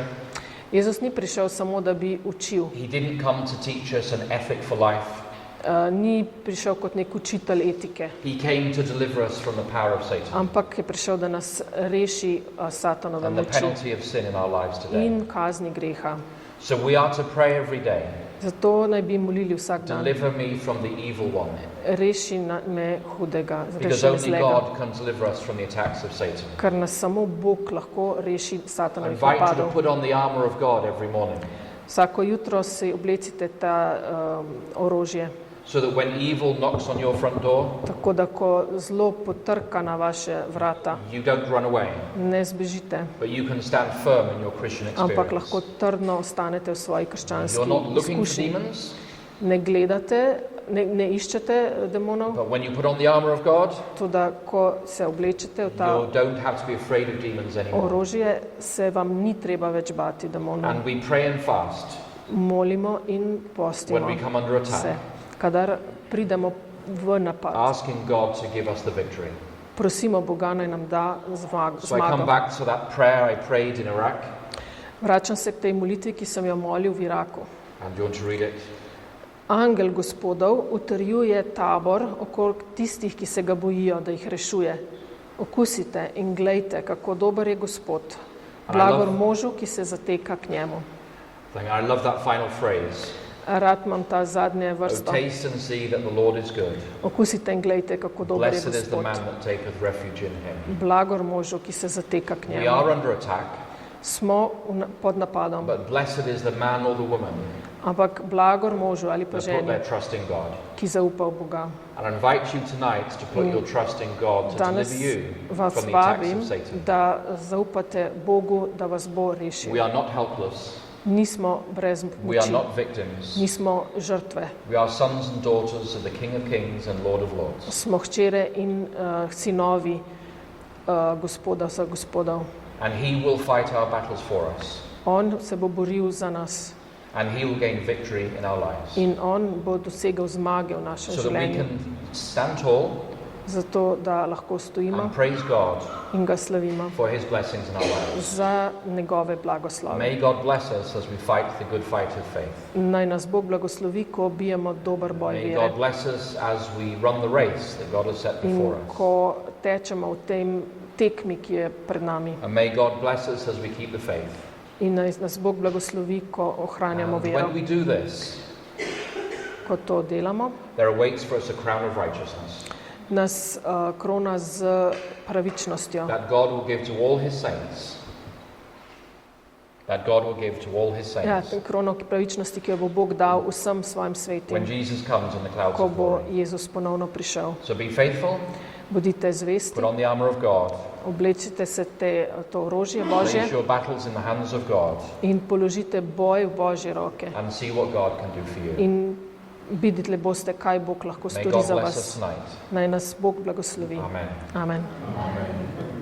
Speaker 2: Jezus ni prišel samo, da bi učil,
Speaker 1: He didn't come to teach us an ethic for life.
Speaker 2: ni prišel kot nek učitelj etike,
Speaker 1: He came to deliver us from the power of Satan
Speaker 2: ampak je prišel, da nas reši satanove
Speaker 1: and the
Speaker 2: moči
Speaker 1: penalty of sin in our lives today.
Speaker 2: in kazni greha.
Speaker 1: So we are to pray every day,
Speaker 2: Zato naj bi molili vsak dan.
Speaker 1: deliver me from the evil one,
Speaker 2: Reši me hudega,
Speaker 1: because
Speaker 2: reši me
Speaker 1: only
Speaker 2: zlega.
Speaker 1: God can deliver us from the attacks of Satan.
Speaker 2: Ker nas samo Bog lahko reši
Speaker 1: I
Speaker 2: satanovih
Speaker 1: invite you to
Speaker 2: napadov.
Speaker 1: put on the armor of God every morning,
Speaker 2: Vsako jutro si oblecite ta orožje,
Speaker 1: so that when evil knocks on your front door,
Speaker 2: tako da ko zlo potrka na vaše vrata,
Speaker 1: you don't run away,
Speaker 2: ne zbežite,
Speaker 1: but you can stand firm in your Christian
Speaker 2: ampak lahko
Speaker 1: experience.
Speaker 2: trdno ostanete v svoji
Speaker 1: You're
Speaker 2: krščanski
Speaker 1: not looking for
Speaker 2: izkušnji.
Speaker 1: demons,
Speaker 2: Ne gledate, ne iščete demonov,
Speaker 1: but when you put on the armor of God,
Speaker 2: tudi ko se oblečete v ta
Speaker 1: you don't have to be afraid of demons anymore.
Speaker 2: orožje, se vam ni treba več bati demonov.
Speaker 1: And we pray and fast
Speaker 2: Molimo in
Speaker 1: when
Speaker 2: postimo
Speaker 1: we come under
Speaker 2: se,
Speaker 1: attack,
Speaker 2: kadar pridemo v napad.
Speaker 1: asking God to give us the victory.
Speaker 2: Prosimo Boga, naj nam da
Speaker 1: So I come
Speaker 2: zmago.
Speaker 1: back to that prayer I prayed in Iraq,
Speaker 2: Vračam se k tej molitvi, ki sem jo molil v Iraku.
Speaker 1: and do you want to read it?
Speaker 2: Angel Gospodov utrjuje tabor okrog tistih, ki se ga bojijo, da jih rešuje. Okusite in glejte, kako dober je Gospod. Blagor možu, ki se zateka k njemu.
Speaker 1: I love that final phrase.
Speaker 2: Rad imam ta zadnje
Speaker 1: Oh,
Speaker 2: vrsto.
Speaker 1: taste and see that the Lord is good.
Speaker 2: Okusite in glejte, kako dober je
Speaker 1: Blessed is the
Speaker 2: Gospod.
Speaker 1: man that taketh refuge in him.
Speaker 2: Blagor možu, ki se zateka k
Speaker 1: We
Speaker 2: njemu.
Speaker 1: are under attack,
Speaker 2: Smo pod napadom,
Speaker 1: but blessed is the man or the woman
Speaker 2: ampak blagor možu ali pa
Speaker 1: that put
Speaker 2: ženi,
Speaker 1: their trust in God.
Speaker 2: ki zaupa v Boga.
Speaker 1: And I invite you tonight to put your trust in God to
Speaker 2: Danes
Speaker 1: deliver you
Speaker 2: vas
Speaker 1: from the attacks
Speaker 2: vabim,
Speaker 1: of Satan.
Speaker 2: da zaupate Bogu, da vas bo rešil.
Speaker 1: We are not helpless.
Speaker 2: Nismo brez
Speaker 1: We are
Speaker 2: moči,
Speaker 1: not victims.
Speaker 2: nismo žrtve.
Speaker 1: We are sons and daughters of the King of Kings and Lord of Lords.
Speaker 2: Smo hčere in sinovi Gospoda vseh gospodov.
Speaker 1: And He will fight our battles for us.
Speaker 2: On se bo boril za nas
Speaker 1: And He will gain victory in our lives.
Speaker 2: in on bo dosegel zmage v našem
Speaker 1: So that we
Speaker 2: življenju,
Speaker 1: can stand tall
Speaker 2: zato da lahko stojimo
Speaker 1: and praise God
Speaker 2: in ga slavimo
Speaker 1: for His blessings in our lives.
Speaker 2: za njegove blagoslove.
Speaker 1: May God bless us as we fight the good fight of faith.
Speaker 2: Naj nas Bog blagoslovi, ko bijemo dober boj
Speaker 1: May
Speaker 2: vere
Speaker 1: God bless us as we run the race that God has set
Speaker 2: in
Speaker 1: before us.
Speaker 2: ko tečemo v tem tekmi, ki je pred nami.
Speaker 1: And may God bless us as we keep the faith.
Speaker 2: In naj nas Bog blagoslovi, ko ohranjamo
Speaker 1: And
Speaker 2: vero.
Speaker 1: when we do this,
Speaker 2: Ko to delamo,
Speaker 1: there awaits for us a crown of righteousness
Speaker 2: nas krona z pravičnostjo,
Speaker 1: that God will give to all His saints. That God will give to all His
Speaker 2: ja,
Speaker 1: saints
Speaker 2: krono pravičnosti, ki jo bo Bog dal vsem svojim
Speaker 1: when
Speaker 2: svetim,
Speaker 1: Jesus comes in the clouds
Speaker 2: ko
Speaker 1: of
Speaker 2: bo
Speaker 1: glory.
Speaker 2: Jezus ponovno prišel.
Speaker 1: So be faithful,
Speaker 2: Bodite zvesti,
Speaker 1: put on the armor of God,
Speaker 2: oblečite se to orožje Božje
Speaker 1: place your battles in the hands of God,
Speaker 2: in položite boj v Božje roke.
Speaker 1: and see what God can do for you.
Speaker 2: In videli boste, kaj Bog lahko
Speaker 1: May
Speaker 2: stori
Speaker 1: God
Speaker 2: za
Speaker 1: bless us
Speaker 2: vas.
Speaker 1: tonight.
Speaker 2: Naj nas Bog blagoslovi.
Speaker 1: Amen.
Speaker 2: Amen.